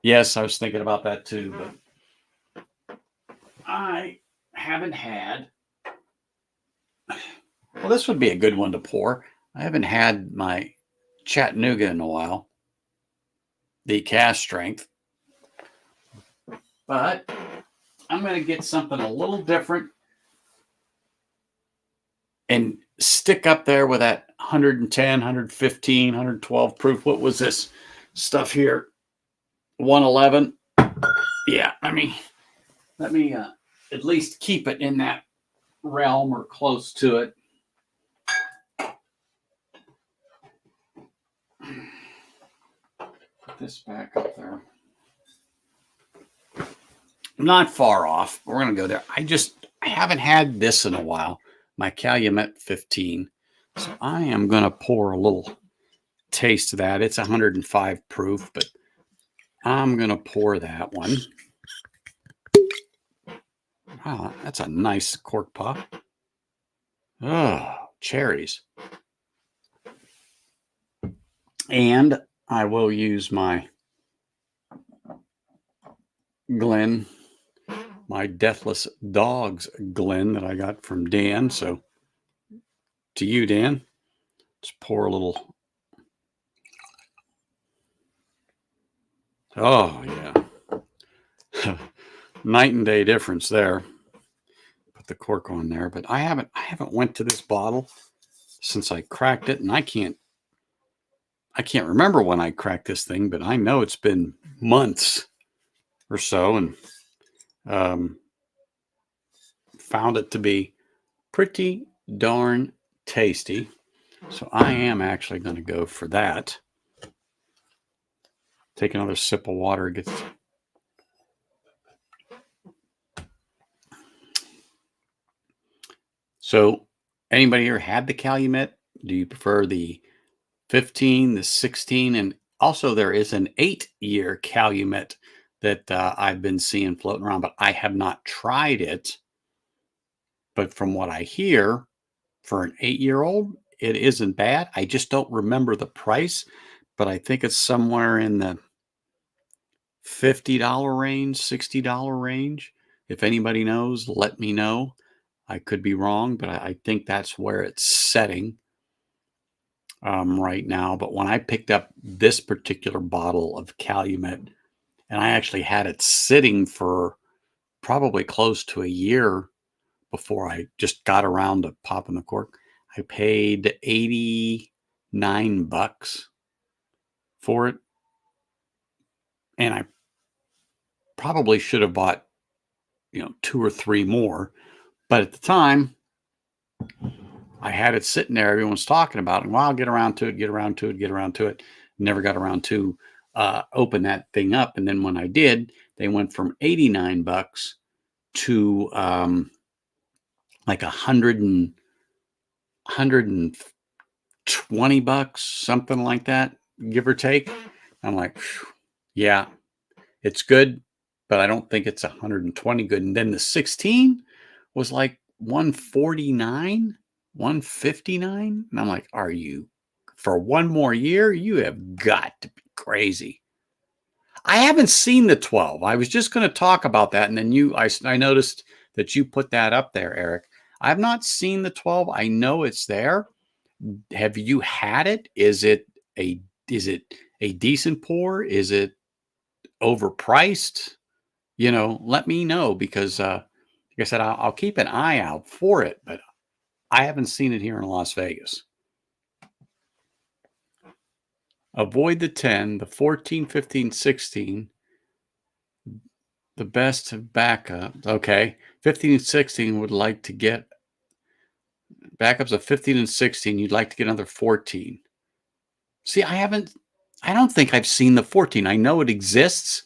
yes, I was thinking about that too, but I haven't had, well, this would be a good one to pour. I haven't had my Chattanooga in a while, the cast strength, but I'm going to get something a little different and stick up there with that 110, 115, 112 proof. What was this stuff here? 111. Yeah, let me at least keep it in that realm or close to it. Put this back up there. Not far off. We're going to go there. I haven't had this in a while. My Calumet 15. So I am going to pour a little taste of that. It's 105 proof, but I'm going to pour that one. Wow, that's a nice cork pop. Oh, cherries. And I will use my Glen, my Deathless Dogs Glen that I got from Dan. So to you, Dan, let's pour a little. Oh, yeah. Night and day difference there. Put the cork on there, but I haven't went to this bottle since I cracked it, and I can't I can't remember when I cracked this thing, but I know it's been months or so, and um, found it to be pretty darn tasty. So I am actually going to go for that. Take another sip of water. So anybody here had the Calumet? Do you prefer the 15, the 16, and also there is an 8-year Calumet that I've been seeing floating around, but I have not tried it. But from what I hear, for an 8-year-old, it isn't bad. I just don't remember the price, but I think it's somewhere in the $50 range, $60 range. If anybody knows, let me know. I could be wrong, but I think that's where it's setting right now. But when I picked up this particular bottle of Calumet, and I actually had it sitting for probably close to a year before I just got around to popping the cork, I paid $89 for it. And I probably should have bought, 2 or 3 more. But at the time, I had it sitting there. Everyone's talking about it. Well, I'll get around to it, get around to it, get around to it. Never got around to open that thing up. And then when I did, they went from $89 to like 120 bucks, something like that, give or take. I'm like, yeah, it's good, but I don't think it's 120 good. And then the 16 was like 149, 159. And I'm like, are you, for one more year? You have got to be crazy. I haven't seen the 12. I was just going to talk about that. And then I noticed that you put that up there, Eric. I've not seen the 12. I know it's there. Have you had it? Is it a decent pour? Is it overpriced? Let me know, because like I said, I'll keep an eye out for it, but I haven't seen it here in Las Vegas. Avoid the 10, the 14, 15, 16. The best backup. Okay. 15 and 16 would like to get backups of 15 and 16. You'd like to get another 14. See, I don't think I've seen the 14. I know it exists.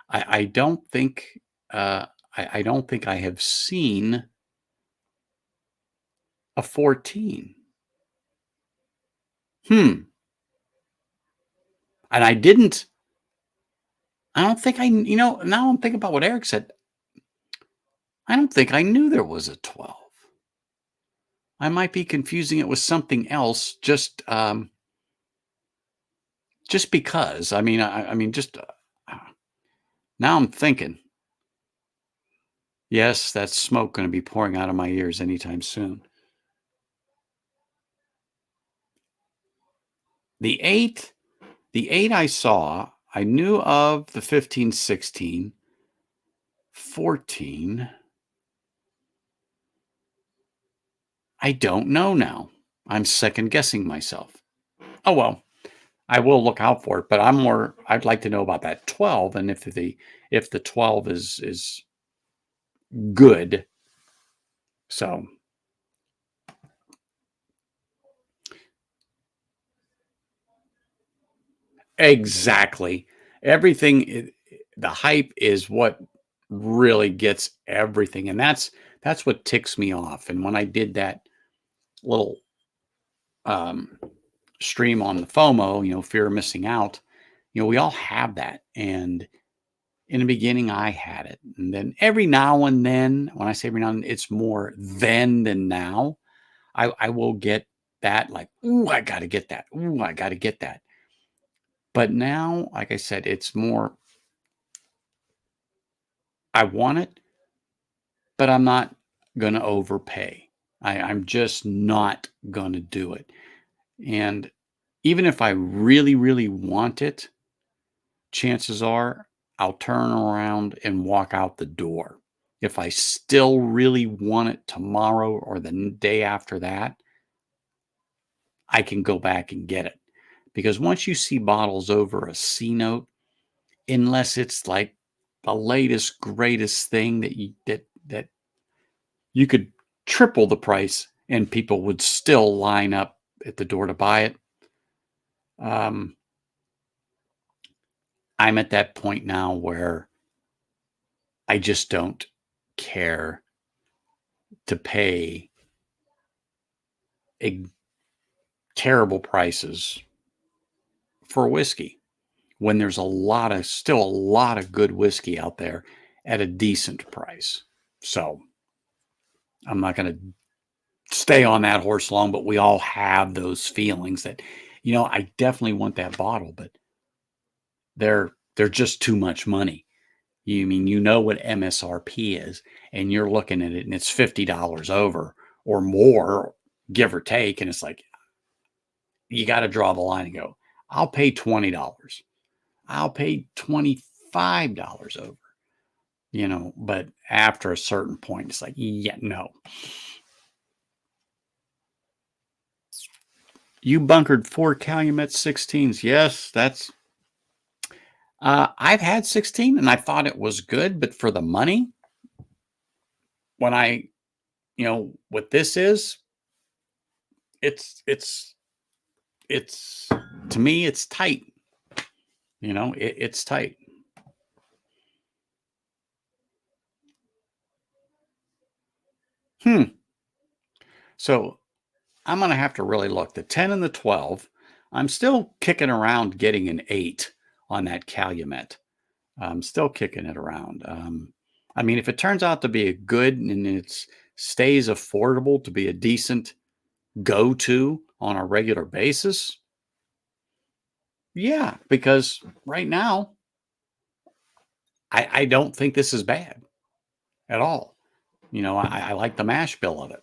I don't think, I don't think I have seen a 14. And I don't think now I'm thinking about what Eric said. I don't think I knew there was a 12. I might be confusing it with something else, just because. I mean, just now I'm thinking. Yes, that's smoke going to be pouring out of my ears anytime soon. The eight I saw, I knew of the 15, 16, 14. I don't know now. I'm second guessing myself. Oh, well, I will look out for it, but I'd like to know about that 12, and if the 12 is good. So exactly. Everything, the hype is what really gets everything. And that's what ticks me off. And when I did that little um, stream on the FOMO, fear of missing out, we all have that. And in the beginning, I had it. And then every now and then, when I say every now and then, it's more then than now. I will get that, like, ooh, I got to get that. Ooh, I got to get that. But now, like I said, it's more, I want it, but I'm not going to overpay. I'm just not going to do it. And even if I really, really want it, chances are I'll turn around and walk out the door. If I still really want it tomorrow or the day after that, I can go back and get it. because once you see bottles over a C note, unless it's like the latest, greatest thing that you could triple the price and people would still line up at the door to buy it. Um, I'm at that point now where I just don't care to pay a terrible prices for whiskey when there's still a lot of good whiskey out there at a decent price. So I'm not going to stay on that horse long, but we all have those feelings that, I definitely want that bottle, but they're just too much money. You mean, what MSRP is, and you're looking at it and it's $50 over or more, give or take. And it's like, you got to draw the line and go, I'll pay $20. I'll pay $25 over, but after a certain point, it's like, yeah, no. You bunkered 4 Calumet 16s. Yes, I've had 16 and I thought it was good, but for the money, when what this is, it's to me, it's tight. It's tight. So I'm going to have to really look. The 10 and the 12, I'm still kicking around getting an 8 on that Calumet. I'm still kicking it around. I mean, if it turns out to be a good and it stays affordable to be a decent go-to on a regular basis, yeah, because right now, I don't think this is bad at all. I like the mash bill of it.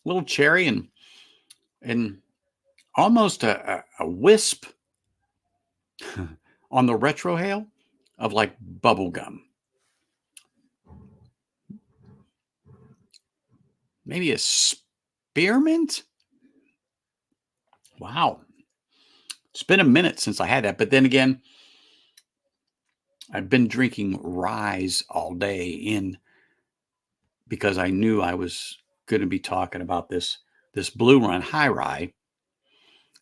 Little cherry and almost a wisp on the retrohale of like bubble gum. Maybe a spearmint. Wow. It's been a minute since I had that. But then again, I've been drinking ryes all day because I knew I was going to be talking about this Blue Run high rye.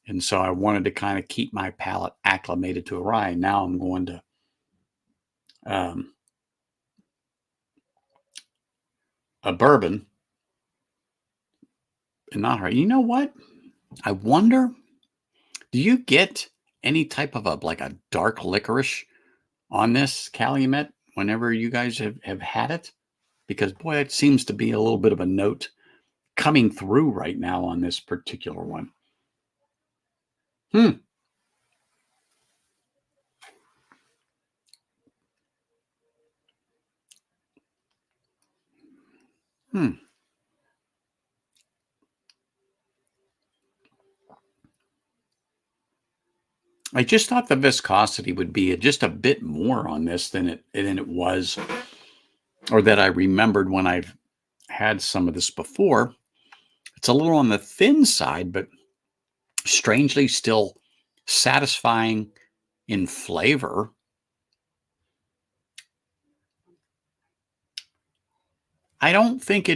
And so I wanted to kind of keep my palate acclimated to a rye. Now I'm going to a bourbon and not rye. You know what? I wonder, do you get any type of a dark licorice on this Calumet whenever you guys have had it? Because boy, it seems to be a little bit of a note coming through right now on this particular one. Hmm. I just thought the viscosity would be just a bit more on this than it was, or that I remembered when I've had some of this before. It's a little on the thin side, but strangely still satisfying in flavor. I don't think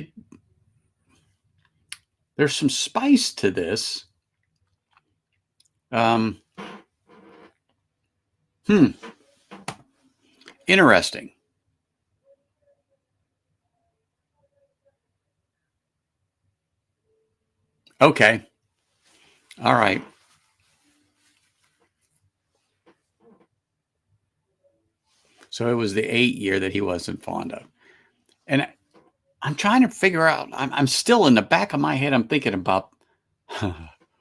there's some spice to this. Um, Interesting. Okay. All right. So it was the 8 year that he wasn't fond of. And I'm trying to figure out, I'm still in the back of my head, I'm thinking about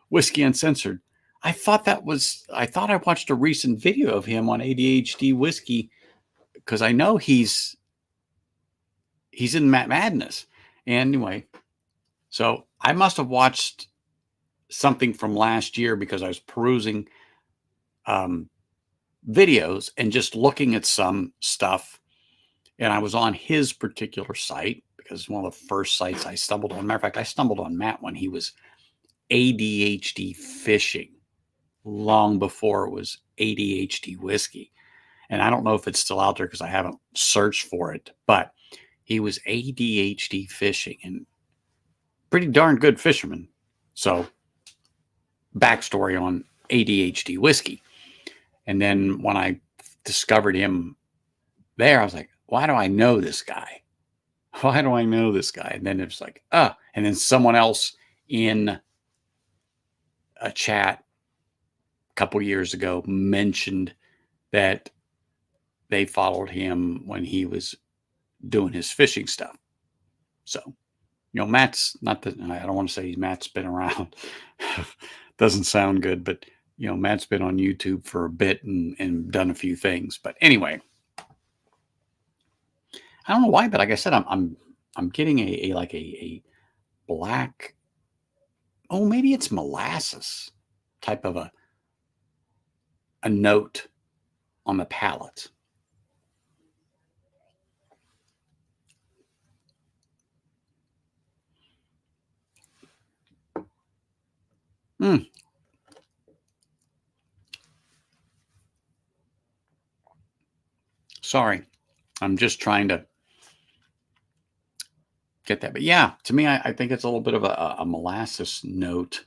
Whiskey Uncensored. I thought I watched a recent video of him on ADHD Whiskey because I know he's in Madness. Anyway, so I must have watched something from last year because I was perusing videos and just looking at some stuff And I was on his particular site because it's one of the first sites I stumbled on. Matter of fact, I stumbled on Matt when he was ADHD fishing long before it was ADHD whiskey. And I don't know if it's still out there because I haven't searched for it, but he was ADHD fishing and pretty darn good fisherman. So, backstory on ADHD whiskey. And then when I discovered him there, I was like, why do I know this guy? Why do I know this guy? And then it's like, and then someone else in a chat a couple years ago mentioned that they followed him when he was doing his fishing stuff. So, Matt's not that I don't want to say Matt's been around. Doesn't sound good, but Matt's been on YouTube for a bit and done a few things. But anyway, I don't know why, but like I said, I'm getting a black, oh, maybe it's molasses type of a note on the palate. Sorry, I'm just trying to get that. But yeah, to me, I think it's a little bit of a molasses note.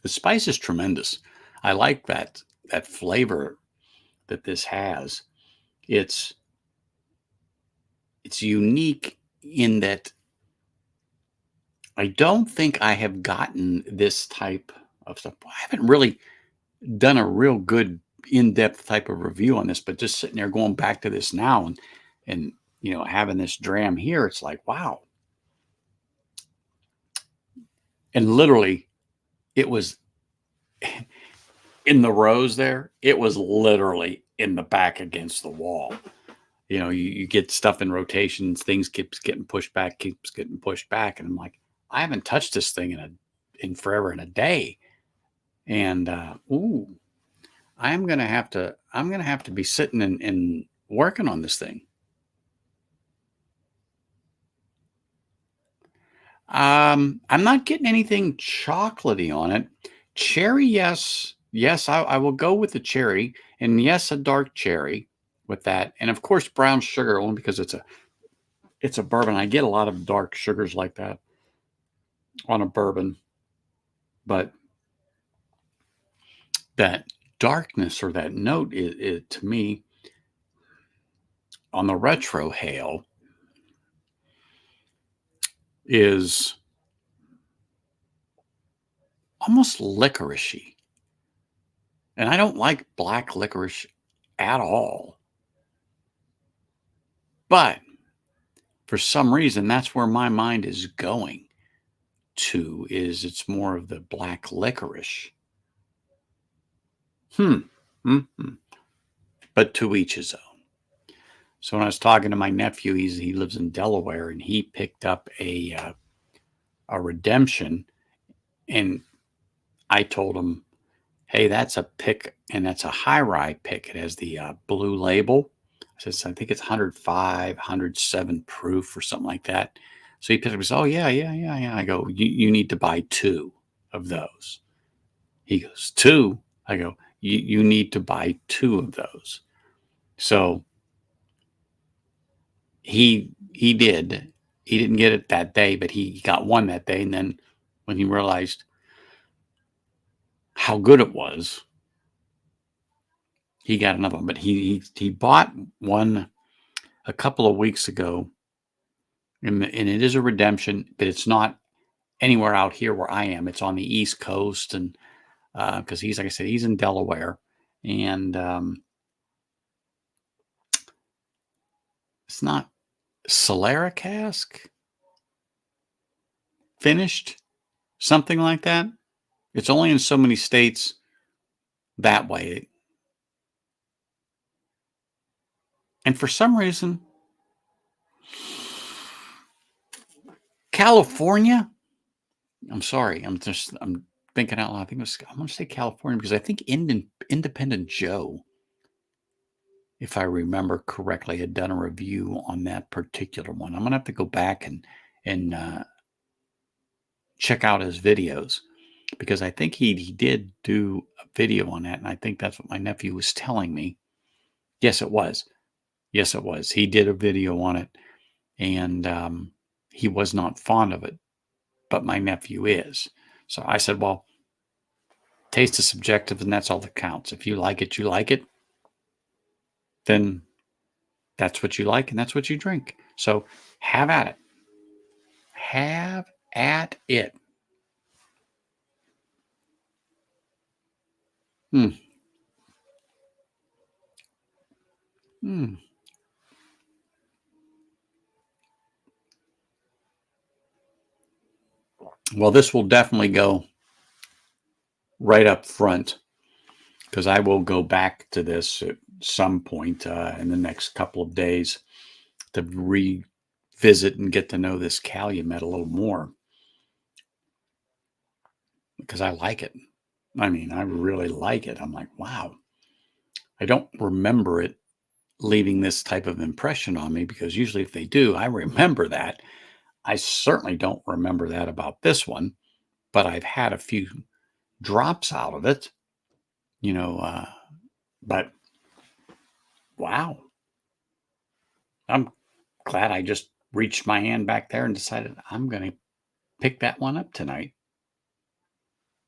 The spice is tremendous. I like that flavor that this has. It's unique in that I don't think I have gotten this type of stuff. I haven't really done a real good in-depth type of review on this, but just sitting there going back to this now and having this dram here, it's like, wow. And literally it was in the rows there. It was literally in the back against the wall. You get stuff in rotations, things keeps getting pushed back. And I'm like, I haven't touched this thing in forever and a day. And I'm gonna have to be sitting and working on this thing. I'm not getting anything chocolatey on it. Cherry, yes. Yes, I will go with the cherry. And yes, a dark cherry with that. And of course, brown sugar, only because it's a bourbon. I get a lot of dark sugars like that on a bourbon. But that darkness or that note is to me on the retro hail is almost licoricey. And I don't like black licorice at all. But for some reason, that's where my mind is going to, is it's more of the black licorice. But to each his own. So when I was talking to my nephew, he lives in Delaware, and he picked up a redemption, and I told him, hey, that's a pick, and that's a high rye pick. It has the blue label. I think it's 105, 107 proof or something like that. So he picked up and says, oh, yeah. I go, you need to buy 2 of those. He goes, 2? I go, you need to buy 2 of those. So he did. He didn't get it that day, but he got one that day. And then when he realized how good it was, he got another one. But he bought one a couple of weeks ago, and it is a redemption, but it's not anywhere out here where I am. It's on the East Coast, and because he's, like I said, he's in Delaware, and it's not Solera cask finished, something like that. It's only in so many states that way. And for some reason, California, I'm sorry, I'm thinking out loud. I'm going to say California because I think Independent Joe if I remember correctly, had done a review on that particular one. I'm gonna have to go back and check out his videos because I think he did do a video on that, and I think that's what my nephew was telling me. Yes, it was. Yes, it was. He did a video on it, and he was not fond of it, but my nephew is. So I said, well, taste is subjective, and that's all that counts. If you like it, you like it. Then that's what you like, and that's what you drink. So have at it. Have at it. Hmm. Hmm. Well, this will definitely go right up front because I will go back to this at some point in the next couple of days to revisit and get to know this Calumet a little more because I like it. I mean, I really like it. I'm like, wow. I don't remember it leaving this type of impression on me because usually if they do, I remember that. I certainly don't remember that about this one, but I've had a few drops out of it, you know, but wow, I'm glad I just reached my hand back there and decided I'm going to pick that one up tonight.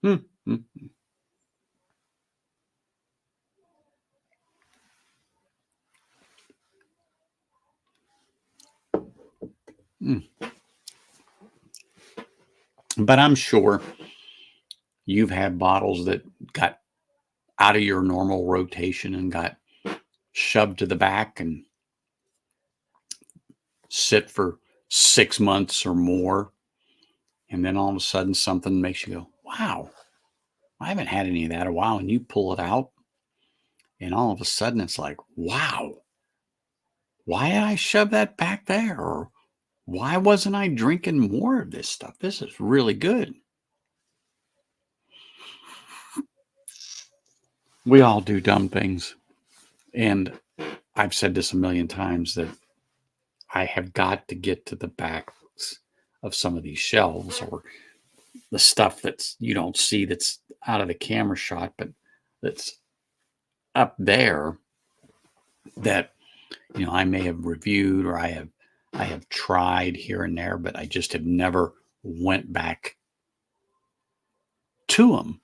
Hmm. Hmm. Hmm. But I'm sure you've had bottles that got out of your normal rotation and got shoved to the back and sit for 6 months or more. And then all of a sudden something makes you go, wow, I haven't had any of that in a while. And you pull it out, and all of a sudden it's like, wow, why did I shove that back there? Or why wasn't I drinking more of this stuff? This is really good. We all do dumb things. And I've said this a million times that I have got to get to the backs of some of these shelves or the stuff that's you don't see that's out of the camera shot, but that's up there that I may have reviewed or I have tried here and there, but I just have never went back to them.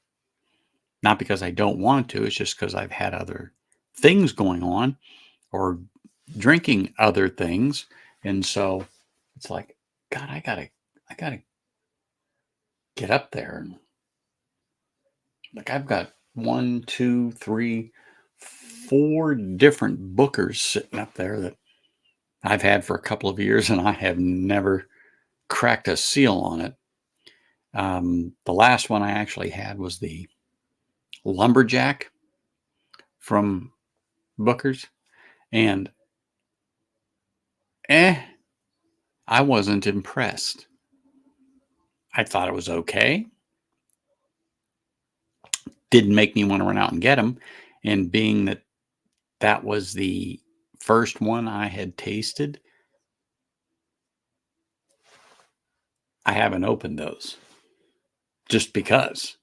Not because I don't want to, it's just because I've had other things going on or drinking other things. And so it's like, God, I gotta get up there. And like I've got one, two, three, four different Bookers sitting up there that I've had for a couple of years and I have never cracked a seal on it. The last one I actually had was the Lumberjack from Booker's. And I wasn't impressed. I thought it was okay. Didn't make me want to run out and get them. And being that that was the first one I had tasted, I haven't opened those just because.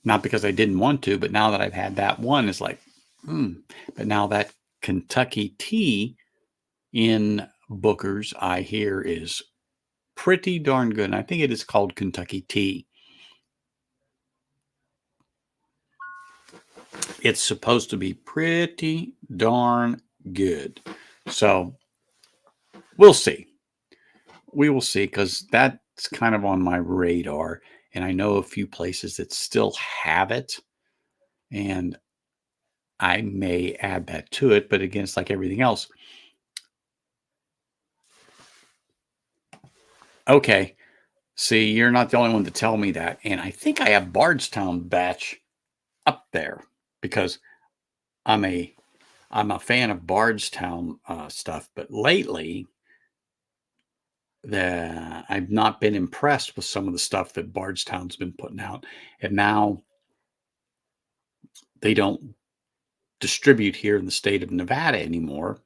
Not because I didn't want to, but now that I've had that one, it's like, But now that Kentucky tea in Booker's, I hear, is pretty darn good. And I think it is called Kentucky tea. It's supposed to be pretty darn good. So we'll see. We will see because that's kind of on my radar. And I know a few places that still have it. And I may add that to it. But again, it's like everything else. Okay. See, you're not the only one to tell me that. And I think I have Bardstown batch up there because I'm a fan of Bardstown stuff. But lately, I've not been impressed with some of the stuff that Bardstown's been putting out. And now they don't distribute here in the state of Nevada anymore.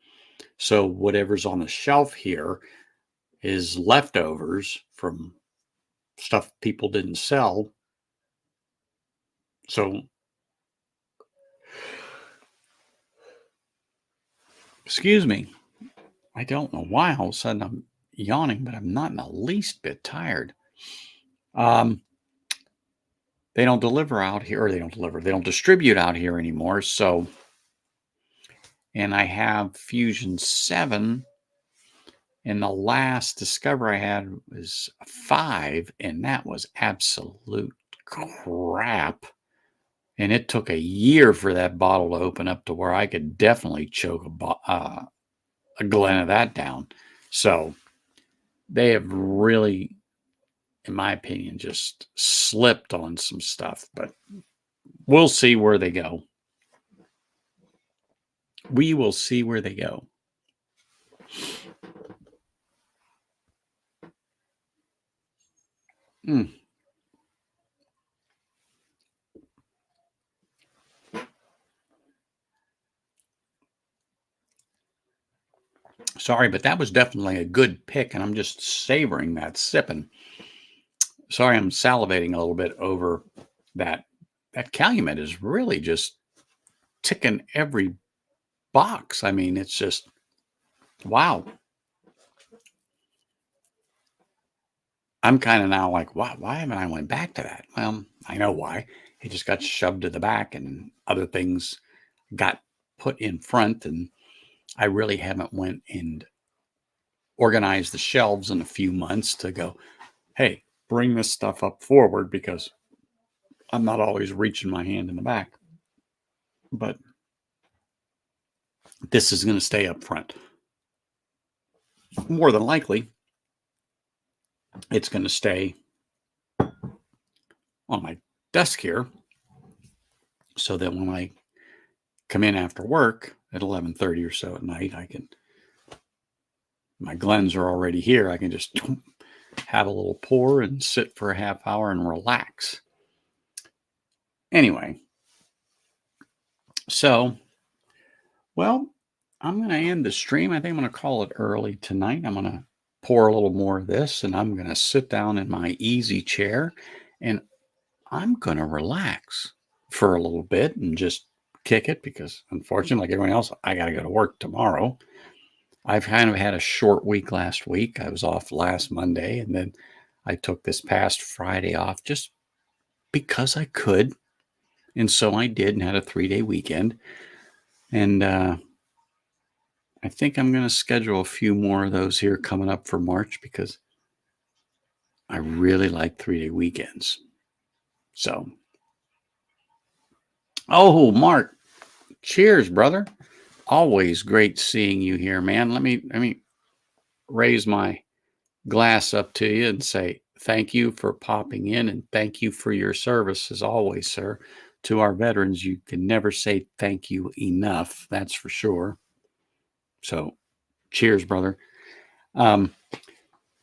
So whatever's on the shelf here is leftovers from stuff people didn't sell. So, excuse me, I don't know why all of a sudden I'm yawning, but I'm not in the least bit tired. They don't deliver out here, or they don't distribute out here anymore. So, and I have Fusion 7, and the last Discover I had was 5, and that was absolute crap. And it took a year for that bottle to open up to where I could definitely choke a glen of that down. So they have really, in my opinion, just slipped on some stuff. But we'll see where they go. We will see where they go. Sorry, but that was definitely a good pick, and I'm just savoring that sipping. Sorry, I'm salivating a little bit over that. That Calumet is really just ticking every box. I mean, it's just wow. I'm kind of now like, why haven't I went back to that? Well, I know why. It just got shoved to the back, and other things got put in front, and I really haven't went and organized the shelves in a few months to go, hey, bring this stuff up forward, because I'm not always reaching my hand in the back. But this is going to stay up front. More than likely, it's going to stay on my desk here, so that when I come in after work at 11:30 or so at night, my Glens are already here. I can just have a little pour and sit for a half hour and relax. Anyway, so, well, I'm going to end the stream. I think I'm going to call it early tonight. I'm going to pour a little more of this, and I'm going to sit down in my easy chair, and I'm going to relax for a little bit and just kick it, because unfortunately, like everyone else, I got to go to work tomorrow. I've kind of had a short week last week. I was off last Monday, and then I took this past Friday off just because I could. And so I did, and had a 3-day weekend. And I think I'm going to schedule a few more of those here coming up for March, because I really like 3-day weekends. So, oh, Mark, cheers, brother. Always great seeing you here, man. Let me raise my glass up to you and say thank you for popping in, and thank you for your service as always, sir. To our veterans, you can never say thank you enough. That's for sure. So, cheers, brother.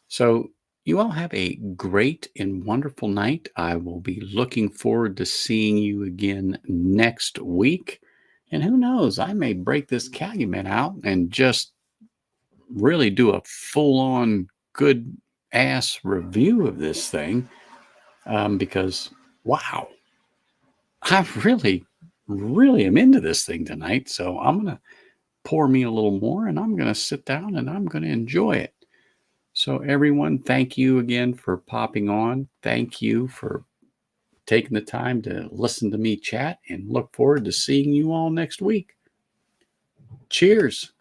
So you all have a great and wonderful night. I will be looking forward to seeing you again next week. And who knows, I may break this Calumet out and just really do a full-on good ass review of this thing, because wow, I really, really am into this thing tonight. So I'm going to pour me a little more, and I'm going to sit down and I'm going to enjoy it. So everyone, thank you again for popping on. Thank you for taking the time to listen to me chat, and look forward to seeing you all next week. Cheers.